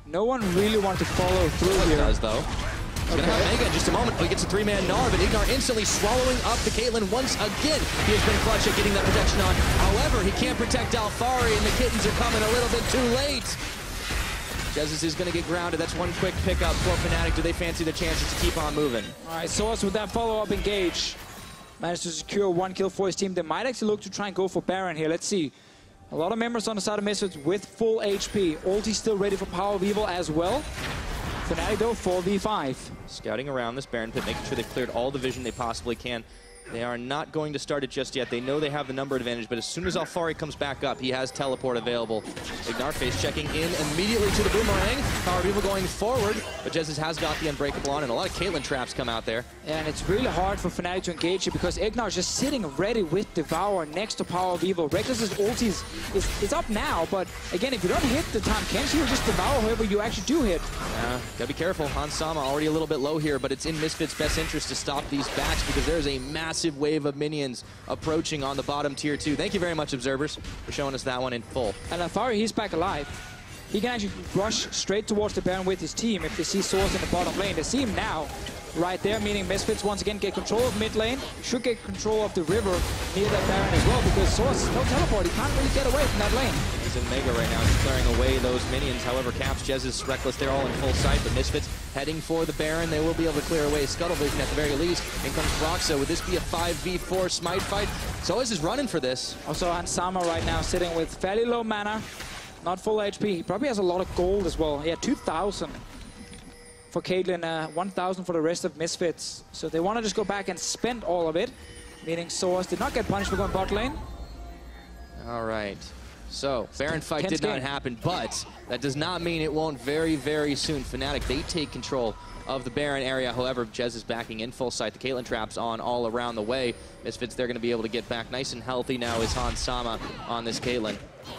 S1: no one really wants to follow through here.
S2: He does, though. He's going to have Mega in just a moment. Oh, he gets a 3-man Gnar, but Ignar instantly swallowing up the Caitlyn once again. He has been clutch at getting that protection on. However, he can't protect Alfari, and the kittens are coming a little bit too late. Jesus is going to get grounded. That's one quick pickup for Fnatic. Do they fancy the chances to keep on moving?
S1: All right, Source with that follow-up engage managed to secure 1 kill for his team. They might actually look to try and go for Baron here. Let's see. A lot of members on the side of Misfits with full HP. Ulti still ready for Power of Evil as well. Fnatic though, 4v5.
S2: Scouting around this Baron pit, making sure they've cleared all the vision they possibly can. They are not going to start it just yet. They know they have the number advantage, but as soon as Alfari comes back up, he has teleport available. Ignarface checking in immediately to the boomerang. Power of Evil going forward, but Jesus has got the Unbreakable on, and a lot of Caitlyn traps come out there.
S1: And it's really hard for Fnatic to engage it because Ignar is just sitting ready with Devour next to Power of Evil. Reckless's ulti is up now, but again, if you don't hit the time Kenshi, you'll just Devour whoever you actually do hit.
S2: Yeah, gotta be careful. Hans Sama already a little bit low here, but it's in Misfits' best interest to stop these backs because there's a massive wave of minions approaching on the bottom tier 2. Thank you very much, observers, for showing us that one in full.
S1: And Alfari, he's back alive. He can actually rush straight towards the Baron with his team if they see Source in the bottom lane. They see him now, right there, meaning Misfits once again get control of mid lane. Should get control of the river near that Baron as well because Source, no teleport, he can't really get away from that lane.
S2: He's in Mega right now, he's clearing away those minions. However, Caps, Jez, Reckless, they're all in full sight, but Misfits heading for the Baron. They will be able to clear away Scuttle Vision at the very least. In comes Broxo. Would this be a 5v4 smite fight? Soaz is running for this.
S1: Also, Hansama right now sitting with fairly low mana, not full HP. He probably has a lot of gold as well. Yeah, 2,000 for Caitlyn, 1,000 for the rest of Misfits. So they want to just go back and spend all of it, meaning Soaz did not get punished for going bot lane.
S2: All right. So, Baron fight did not happen, but that does not mean it won't very, very soon. Fnatic, they take control of the Baron area. However, Jez is backing in full sight. The Caitlyn traps on all around the way. Misfits, they're going to be able to get back nice and healthy now is Hans Sama on this Caitlyn.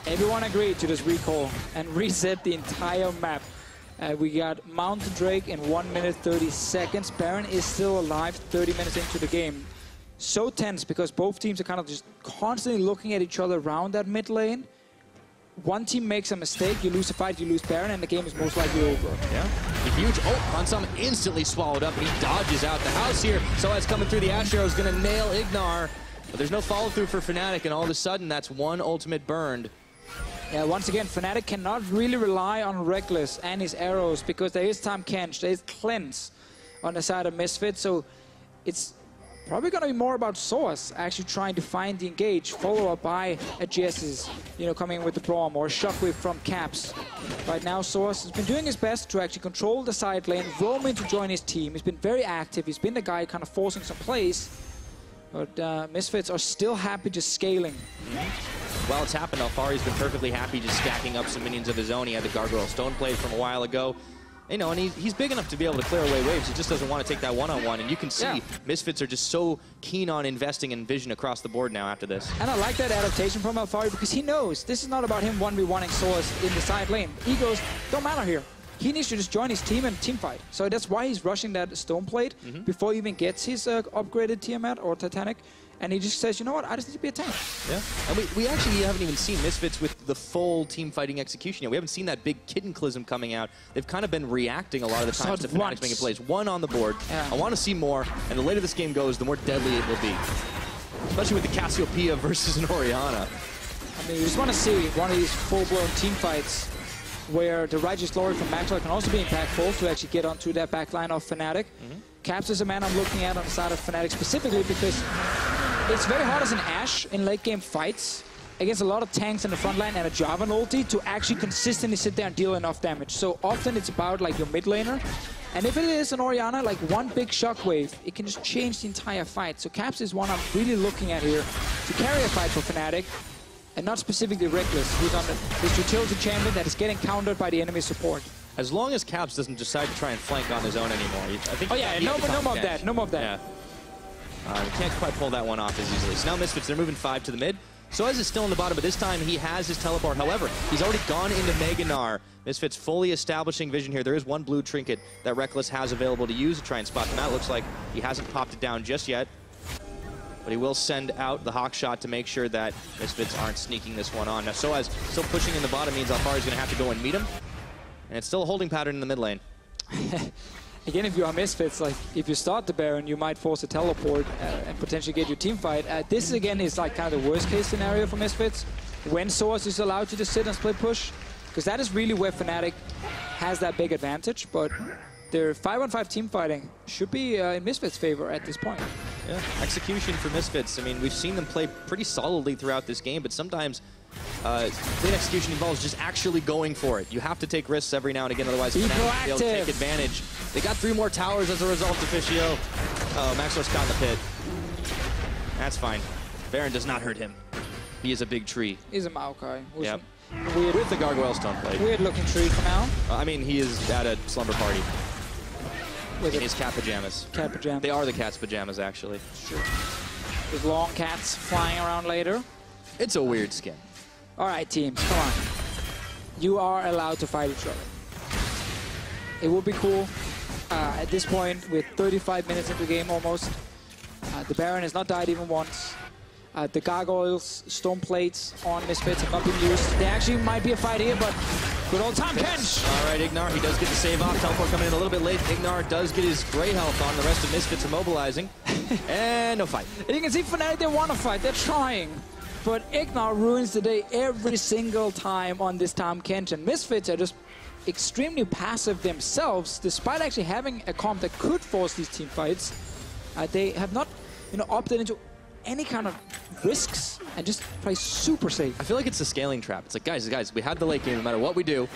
S1: Everyone agreed to just recall and reset the entire map. We got Mountain Drake in 1 minute 30 seconds. Baron is still alive 30 minutes into the game. So tense because both teams are kind of just constantly looking at each other around that mid lane. One team makes a mistake, you lose a fight, you lose Baron, and the game is most likely over.
S2: Yeah. A huge Hansama instantly swallowed up, and he dodges out the house here. Soaz coming through the Ash Arrow is going to nail Ignar. But there's no follow-through for Fnatic, and all of a sudden, that's one ultimate burned.
S1: Yeah, once again, Fnatic cannot really rely on Reckless and his arrows, because there is Tahm Kench, there is Cleanse on the side of Misfits, so it's probably going to be more about Soaz actually trying to find the engage, follow up by a Jess's, coming in with the Braum or Shockwave from Caps. Right now, Soaz has been doing his best to actually control the side lane, roam in to join his team. He's been very active. He's been the guy kind of forcing some plays, but Misfits are still happy just scaling.
S2: Well, it's happened. Alfari's been perfectly happy just stacking up some minions of his own. He had the Gargoyle Stone Blade from a while ago. And he's big enough to be able to clear away waves. He just doesn't want to take that one-on-one. And you can see Misfits are just so keen on investing in vision across the board now after this.
S1: And I like that adaptation from Alfari because he knows this is not about him 1v1ing Soaz in the side lane. He goes, don't matter here. He needs to just join his team and team fight. So that's why he's rushing that Stone Plate before he even gets his upgraded Tiamat or Titanic. And he just says, you know what, I just need to be a tank.
S2: Yeah, and we actually haven't even seen Misfits with the full team fighting execution yet. We haven't seen that big Kittenclism coming out. They've kind of been reacting a lot of the times to Fnatic making plays. One on the board. Yeah. I want to see more, and the later this game goes, the more deadly it will be. Especially with the Cassiopeia versus an Orianna.
S1: I mean, you just want to see one of these full-blown team fights where the Righteous Glory from Maxwell can also be impactful to actually get onto that back line of Fnatic. Caps is a man I'm looking at on the side of Fnatic specifically because it's very hard as an Ashe in late game fights against a lot of tanks in the front line and a Jarvan ulti to actually consistently sit there and deal enough damage. So often it's about like your mid laner. And if it is an Orianna, like one big shockwave, it can just change the entire fight. So Caps is one I'm really looking at here to carry a fight for Fnatic. And not specifically Reckless, who's on this utility champion that is getting countered by the enemy support.
S2: As long as Caps doesn't decide to try and flank on his own anymore. I think
S1: no more of that, no more of that.
S2: Yeah. We can't quite pull that one off as easily. So now Misfits, they're moving 5 to the mid. Soaz is still in the bottom, but this time he has his teleport. However, he's already gone into Mega Gnar. Misfits fully establishing vision here. There is one blue trinket that Reckless has available to use to try and spot them out. Looks like he hasn't popped it down just yet. But he will send out the Hawk Shot to make sure that Misfits aren't sneaking this one on. Now Soaz still pushing in the bottom means Alfari's going to have to go and meet him. And it's still a holding pattern in the mid lane.
S1: Again, if you are Misfits, like if you start the Baron, you might force a teleport and potentially get your team fight. This again is like kind of the worst case scenario for Misfits when Soaz is allowed to just sit and split push, because that is really where Fnatic has that big advantage, but their 5-on-5 team fighting should be in Misfits' favor at this point.
S2: Yeah, execution for Misfits. I mean, we've seen them play pretty solidly throughout this game, but sometimes great execution involves just actually going for it. You have to take risks every now and again, otherwise
S1: Be
S2: Fnatic will take advantage. They got 3 more towers as a result, Officio. Oh, Maxor's caught in the pit. That's fine. Baron does not hurt him. He is a big tree.
S1: He's a Maokai.
S2: Yep.
S1: Weird,
S2: with the Gargoyle Stone Blade.
S1: Weird looking tree for now.
S2: I mean, he is at a slumber party.
S1: With
S2: in his cat pajamas.
S1: Cat pajamas.
S2: They are the cat's pajamas, actually.
S1: Sure. With long cats flying around later.
S2: It's a weird skin.
S1: All right, teams, come on. You are allowed to fight each other. It would be cool. At this point, with 35 minutes into the game almost, the Baron has not died even once. The Gargoyles, Stone Plates on Misfits have not been used. There actually might be a fight here, but good old Tahm Kench.
S2: All right, Ignar, he does get the save off. Teleport coming in a little bit late. Ignar does get his gray health on. The rest of Misfits are mobilizing. And no fight.
S1: And you can see Fnatic, they want to fight. They're trying. But Ignar ruins the day every single time on this Tahm Kench. And Misfits are just extremely passive themselves, despite actually having a comp that could force these team fights. They have not, opted into any kind of risks and just play super safe.
S2: I feel like it's a scaling trap. It's like, guys, we had the late game. No matter what we do,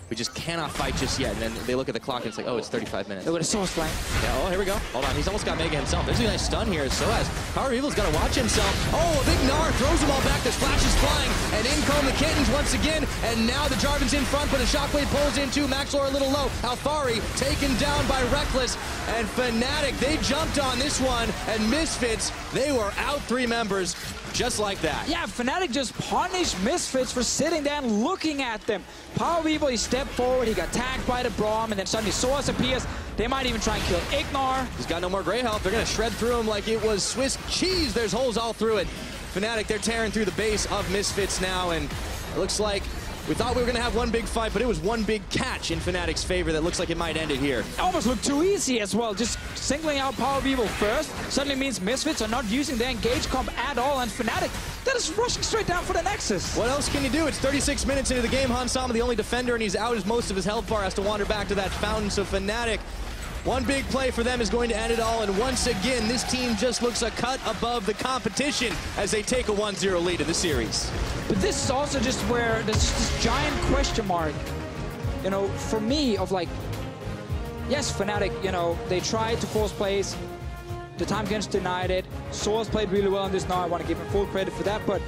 S2: we just cannot fight just yet. And then they look at the clock and it's like, oh, it's 35 minutes.
S1: Look at a Source flank.
S2: Yeah, oh, here we go. Hold on, he's almost got Mega himself. There's a nice stun here. Soaz. Power Evil's got to watch himself. Oh, a big Gnar throws them all back. There's flashes flying. And in come the Kittens once again. And now the Jarvan's in front, but a Shockwave pulls in too. Maxor a little low. Alfari taken down by Reckless. And Fnatic, they jumped on this one. And Misfits, they were out 3 members. Just like that.
S1: Yeah, Fnatic just punished Misfits for sitting there and looking at them. Power Evil, he stepped forward, he got tagged by the Braum, and then suddenly Source appears. They might even try and kill Ignar.
S2: He's got no more gray health. They're going to shred through him like it was Swiss cheese. There's holes all through it. Fnatic, they're tearing through the base of Misfits now, and it looks like we thought we were going to have one big fight, but it was one big catch in Fnatic's favor that looks like it might end it here.
S1: It almost looked too easy as well. Just singling out Power of Evil first suddenly means Misfits are not using their engage comp at all, and Fnatic, they're just rushing straight down for the Nexus.
S2: What else can you do? It's 36 minutes into the game. Hansama, the only defender, and he's out as most of his health bar, has to wander back to that fountain. So Fnatic, one big play for them is going to end it all, and once again, this team just looks a cut above the competition as they take a 1-0 lead in the series.
S1: But this is also just where there's this giant question mark, for me, of like, yes, Fnatic, they tried to force plays. The Tahm Kench denied it. Source played really well on this now. I want to give him full credit for that, but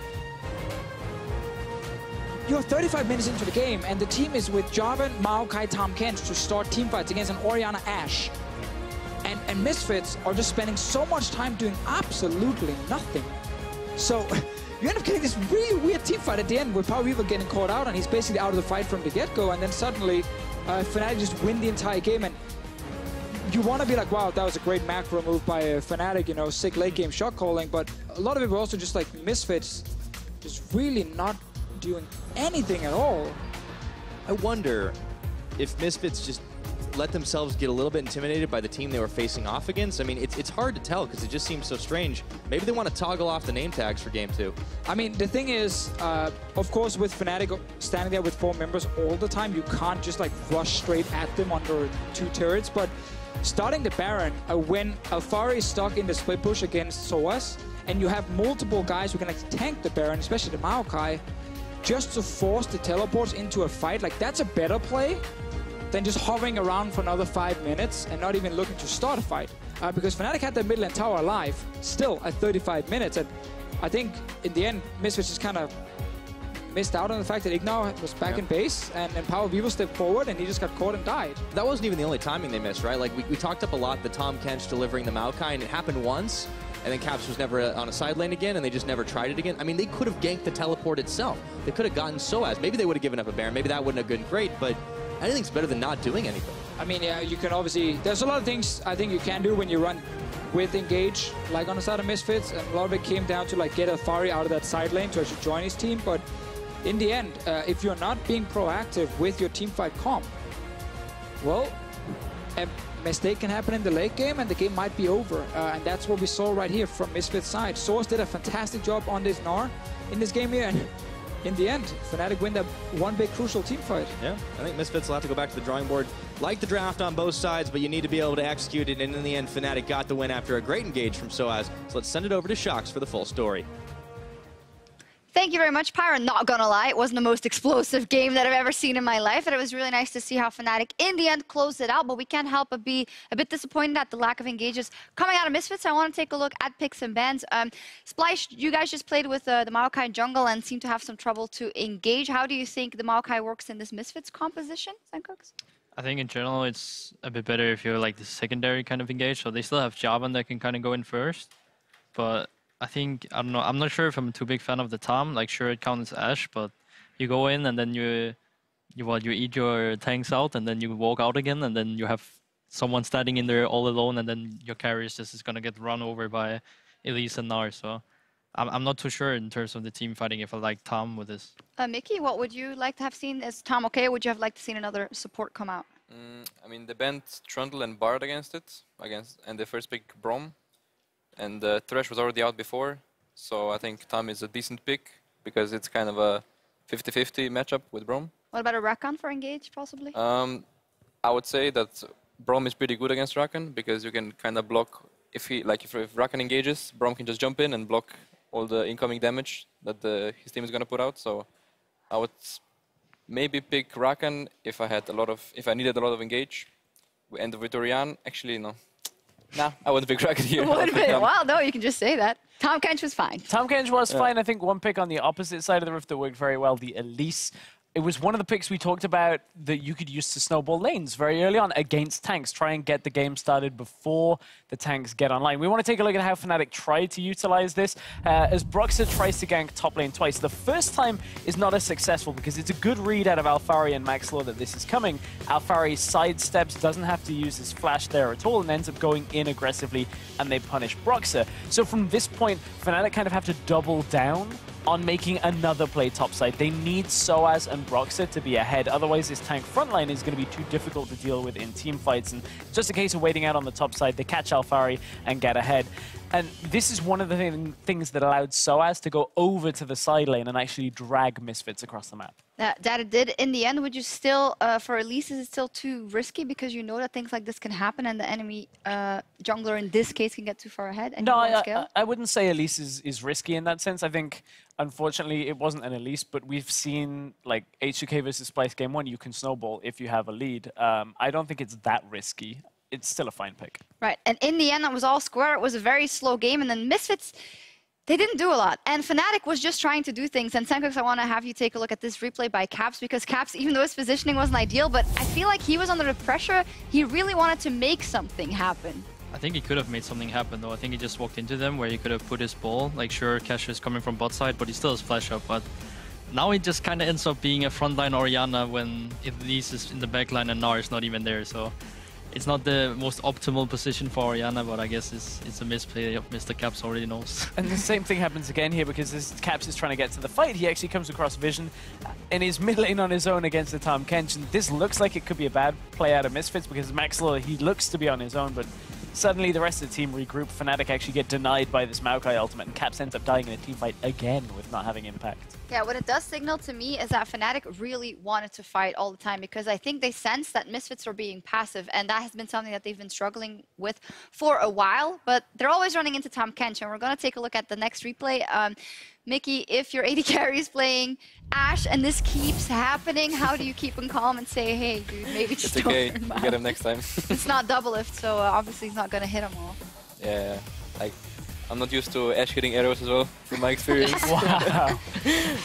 S1: you're 35 minutes into the game, and the team is with Jarvan, Maokai, Tahm Kench to start team fights against an Orianna Ashe. And Misfits are just spending so much time doing absolutely nothing. So you end up getting this really weird team fight at the end with Power Evil getting caught out, and he's basically out of the fight from the get-go, and then suddenly Fnatic just win the entire game. And you want to be like, wow, that was a great macro move by Fnatic, sick late game shot calling, but a lot of it were also just like Misfits just really not doing anything at all.
S2: I wonder if Misfits just let themselves get a little bit intimidated by the team they were facing off against. I mean, it's hard to tell because it just seems so strange. Maybe they want to toggle off the name tags for Game 2.
S1: I mean, the thing is, of course, with Fnatic standing there with 4 members all the time, you can't just like rush straight at them under 2 turrets, but starting the Baron, when Alfari is stuck in the split push against Soaz, and you have multiple guys who can like tank the Baron, especially the Maokai, just to force the teleports into a fight, like that's a better play than just hovering around for another 5 minutes and not even looking to start a fight. Because Fnatic had their mid lane tower alive, still at 35 minutes, and I think in the end, Misfits just kind of missed out on the fact that Ignar was back in base, and Power of Evil stepped forward, and he just got caught and died.
S2: That wasn't even the only timing they missed, right? Like, we talked up a lot the Tahm Kench delivering the Maokai, and it happened once, and then Caps was never on a side lane again, and they just never tried it again. I mean, they could have ganked the teleport itself. They could have gotten Soaz. Maybe they would have given up a Baron. Maybe that wouldn't have been great, but anything's better than not doing anything.
S1: I mean, yeah, you can obviously... There's a lot of things I think you can do when you run with Engage, like on the side of Misfits, and a lot of it came down to like get Alfari out of that side lane to actually join his team, but in the end, if you're not being proactive with your teamfight comp, well, a mistake can happen in the late game and the game might be over. And that's what we saw right here from Misfits' side. Source did a fantastic job on this Gnar in this game here, and in the end, Fnatic win that one big crucial team fight.
S2: Yeah, I think Misfits will have to go back to the drawing board. Like the draft on both sides, but you need to be able to execute it. And in the end, Fnatic got the win after a great engage from Soaz. So let's send it over to Shocks for the full story.
S3: Thank you very much, Pyra. Not gonna lie, it wasn't the most explosive game that I've ever seen in my life, and it was really nice to see how Fnatic, in the end, closed it out, but we can't help but be a bit disappointed at the lack of engages coming out of Misfits. I want to take a look at picks and bans. Splice, you guys just played with the Maokai jungle and seem to have some trouble to engage. How do you think the Maokai works in this Misfits composition, Sankooks?
S4: I think in general, it's a bit better if you're like the secondary kind of engage, so they still have Javan that can kind of go in first, but I think, I don't know, I'm not sure if I'm a too big fan of the Tom. Like, sure, it counts as Ashe, but you go in and then you eat your tanks out and then you walk out again and then you have someone standing in there all alone and then your carry is just going to get run over by Elise and Nar. So I'm not too sure in terms of the team fighting if I like Tom with this.
S3: Mickey, what would you like to have seen? Is Tom okay? Would you have liked to seen another support come out?
S5: I mean, they banned Trundle and Bard against it, and they first picked Braum. And Thresh was already out before, so I think Tom is a decent pick because it's kind of a 50-50 matchup with Braum.
S3: What about a Rakan for engage, possibly?
S5: I would say that Braum is pretty good against Rakan because you can kind of block if Rakan engages, Braum can just jump in and block all the incoming damage that his team is gonna put out. So I would maybe pick Rakan if I needed a lot of engage. And with Orianne, actually no. Nah, I wouldn't pick Rakan here.
S3: Well, no, you can just say that. Tahm Kench was fine.
S6: Tahm Kench was fine. I think one pick on the opposite side of the rift that worked very well, the Elise. It was one of the picks we talked about that you could use to snowball lanes very early on against tanks. Try and get the game started before the tanks get online. We want to take a look at how Fnatic tried to utilize this. As Broxah tries to gank top lane twice, the first time is not as successful because it's a good read out of Alphari and Maxlore that this is coming. Alphari sidesteps, doesn't have to use his flash there at all, and ends up going in aggressively, and they punish Broxah. So from this point, Fnatic kind of have to double down on making another play topside. They need Soaz and Broxah to be ahead, otherwise this tank frontline is going to be too difficult to deal with in team fights, and just a case of waiting out on the top side, they catch Alphari and get ahead. And this is one of the things that allowed Soaz to go over to the side lane and actually drag Misfits across the map.
S3: That it did. In the end, would you still, for Elise, is it still too risky because you know that things like this can happen and the enemy jungler in this case can get too far ahead? And
S6: no, I wouldn't say Elise is risky in that sense. I think, unfortunately, it wasn't an Elise, but we've seen, like, H2K versus Splice Game 1, you can snowball if you have a lead. I don't think it's that risky. It's still a fine pick.
S3: Right, and in the end, that was all square. It was a very slow game, and then Misfits, they didn't do a lot. And Fnatic was just trying to do things. And Sankooks, I want to have you take a look at this replay by Caps, because Caps, even though his positioning wasn't ideal, but I feel like he was under the pressure. He really wanted to make something happen.
S4: I think he could have made something happen, though. I think he just walked into them where he could have put his ball. Like, sure, Cash is coming from bot side, but he still has flash up. But now he just kind of ends up being a frontline Orianna when Elise is in the backline and Nar is not even there. So it's not the most optimal position for Orianna, but I guess it's a misplay of Mr. Caps already knows.
S6: And the same thing happens again here, because as Caps is trying to get to the fight, he actually comes across Vision and is mid lane on his own against the Tahm Kench. And this looks like it could be a bad play out of Misfits, because Maxlore, he looks to be on his own, but suddenly the rest of the team regroup. Fnatic actually get denied by this Maokai ultimate, and Caps ends up dying in a team fight again with not having impact.
S3: Yeah, what it does signal to me is that Fnatic really wanted to fight all the time, because I think they sense that Misfits are being passive, and that has been something that they've been struggling with for a while, but they're always running into Tahm Kench, and we're going to take a look at the next replay. Mickey, if your AD carry is playing Ashe and this keeps happening, how do you keep him calm and say, hey, dude, maybe just
S5: it's okay, you get him next time.
S3: It's not double lift, so obviously he's not going to hit them all.
S5: Yeah, I'm not used to Ashe hitting arrows as well, from my experience.
S6: Wow.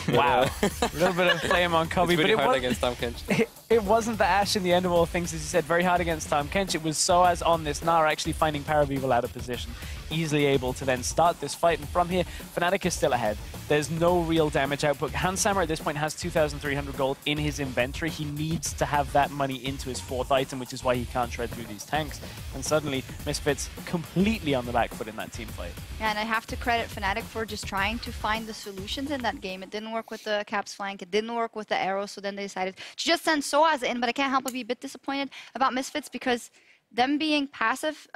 S6: Wow. A little bit of flame on Kobe,
S5: it's really
S6: but
S5: hard against Tahm Kench.
S6: It wasn't the Ashe in the end of all things, as you said, very hard against Tahm Kench. It was Soaz on this Nar actually finding Paraveval out of position, easily able to then start this fight. And from here, Fnatic is still ahead. There's no real damage output. Hansammer at this point has 2,300 gold in his inventory. He needs to have that money into his fourth item, which is why he can't shred through these tanks. And suddenly, Misfits completely on the back foot in that team fight.
S3: Yeah, and I have to credit Fnatic for just trying to find the solutions in that game. It didn't work with the Caps flank. It didn't work with the arrows, so then they decided to just send Soaz in, but I can't help but be a bit disappointed about Misfits, because them being passive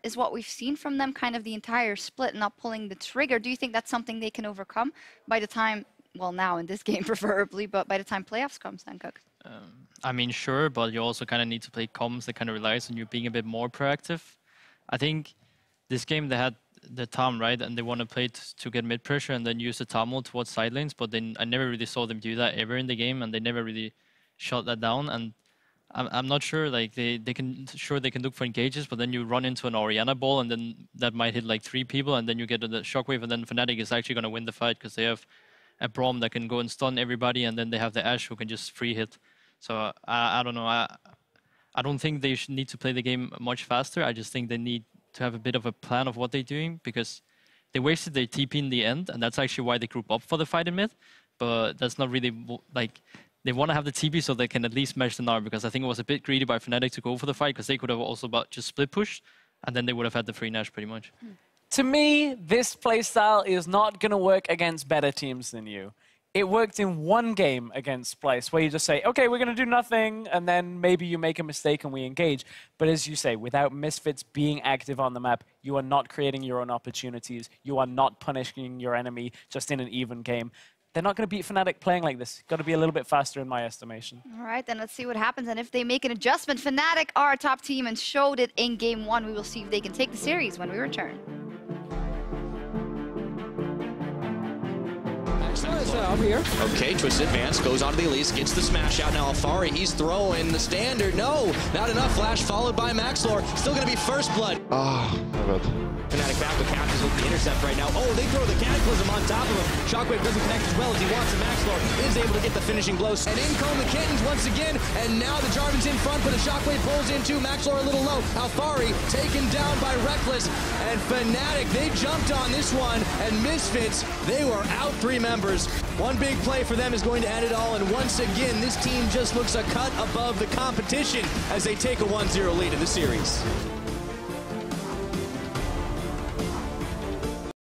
S3: is what we've seen from them kind of the entire split, not pulling the trigger. Do you think that's something they can overcome by the time well, now in this game preferably, but by the time playoffs comes, then Cook.
S4: I mean, sure, but you also kind of need to play comms that kind of relies on you being a bit more proactive. I think this game they had the Tom, right? And they want to play to get mid pressure and then use the Tom ult towards side lanes, but then I never really saw them do that ever in the game, and they never really shut that down. And I'm not sure, like they can look for engages, but then you run into an Orianna ball and then that might hit like 3 people and then you get the shockwave, and then Fnatic is actually going to win the fight because they have a Braum that can go and stun everybody, and then they have the Ashe who can just free hit. So I don't know. I don't think they need to play the game much faster. I just think they need to have a bit of a plan of what they're doing, because they wasted their TP in the end, and that's actually why they group up for the fight in mid. But that's not really like they want to have the TP so they can at least match the Gnar, because I think it was a bit greedy by Fnatic to go for the fight, because they could have also just split pushed, and then they would have had the free Nash pretty much.
S6: To me, this playstyle is not going to work against better teams than you. It worked in one game against Splice, where you just say, okay, we're going to do nothing, and then maybe you make a mistake and we engage. But as you say, without Misfits being active on the map, you are not creating your own opportunities. You are not punishing your enemy just in an even game. They're not going to beat Fnatic playing like this. Got to be a little bit faster in my estimation.
S3: All right, then let's see what happens. And if they make an adjustment, Fnatic are a top team and showed it in Game 1. We will see if they can take the series when we return.
S1: Up here.
S2: Okay, Twist advance, goes onto the Elise, gets the smash out. Now Alfari, he's throwing the standard. No, not enough. Flash followed by Maxlor. Still going to be first blood.
S7: Ah, my bad.
S2: Fnatic back with Captures with the intercept right now. Oh, they throw the Cataclysm on top of him. Shockwave doesn't connect as well as he wants, and Maxlor is able to get the finishing blows. And in come the Kittens once again, and now the Jarvan's in front, but a Shockwave pulls in too. Maxlor a little low. Alfari taken down by Reckless, and Fnatic, they jumped on this one, and Misfits, they were out 3 members. One big play for them is going to end it all, and once again, this team just looks a cut above the competition as they take a 1-0 lead in the series.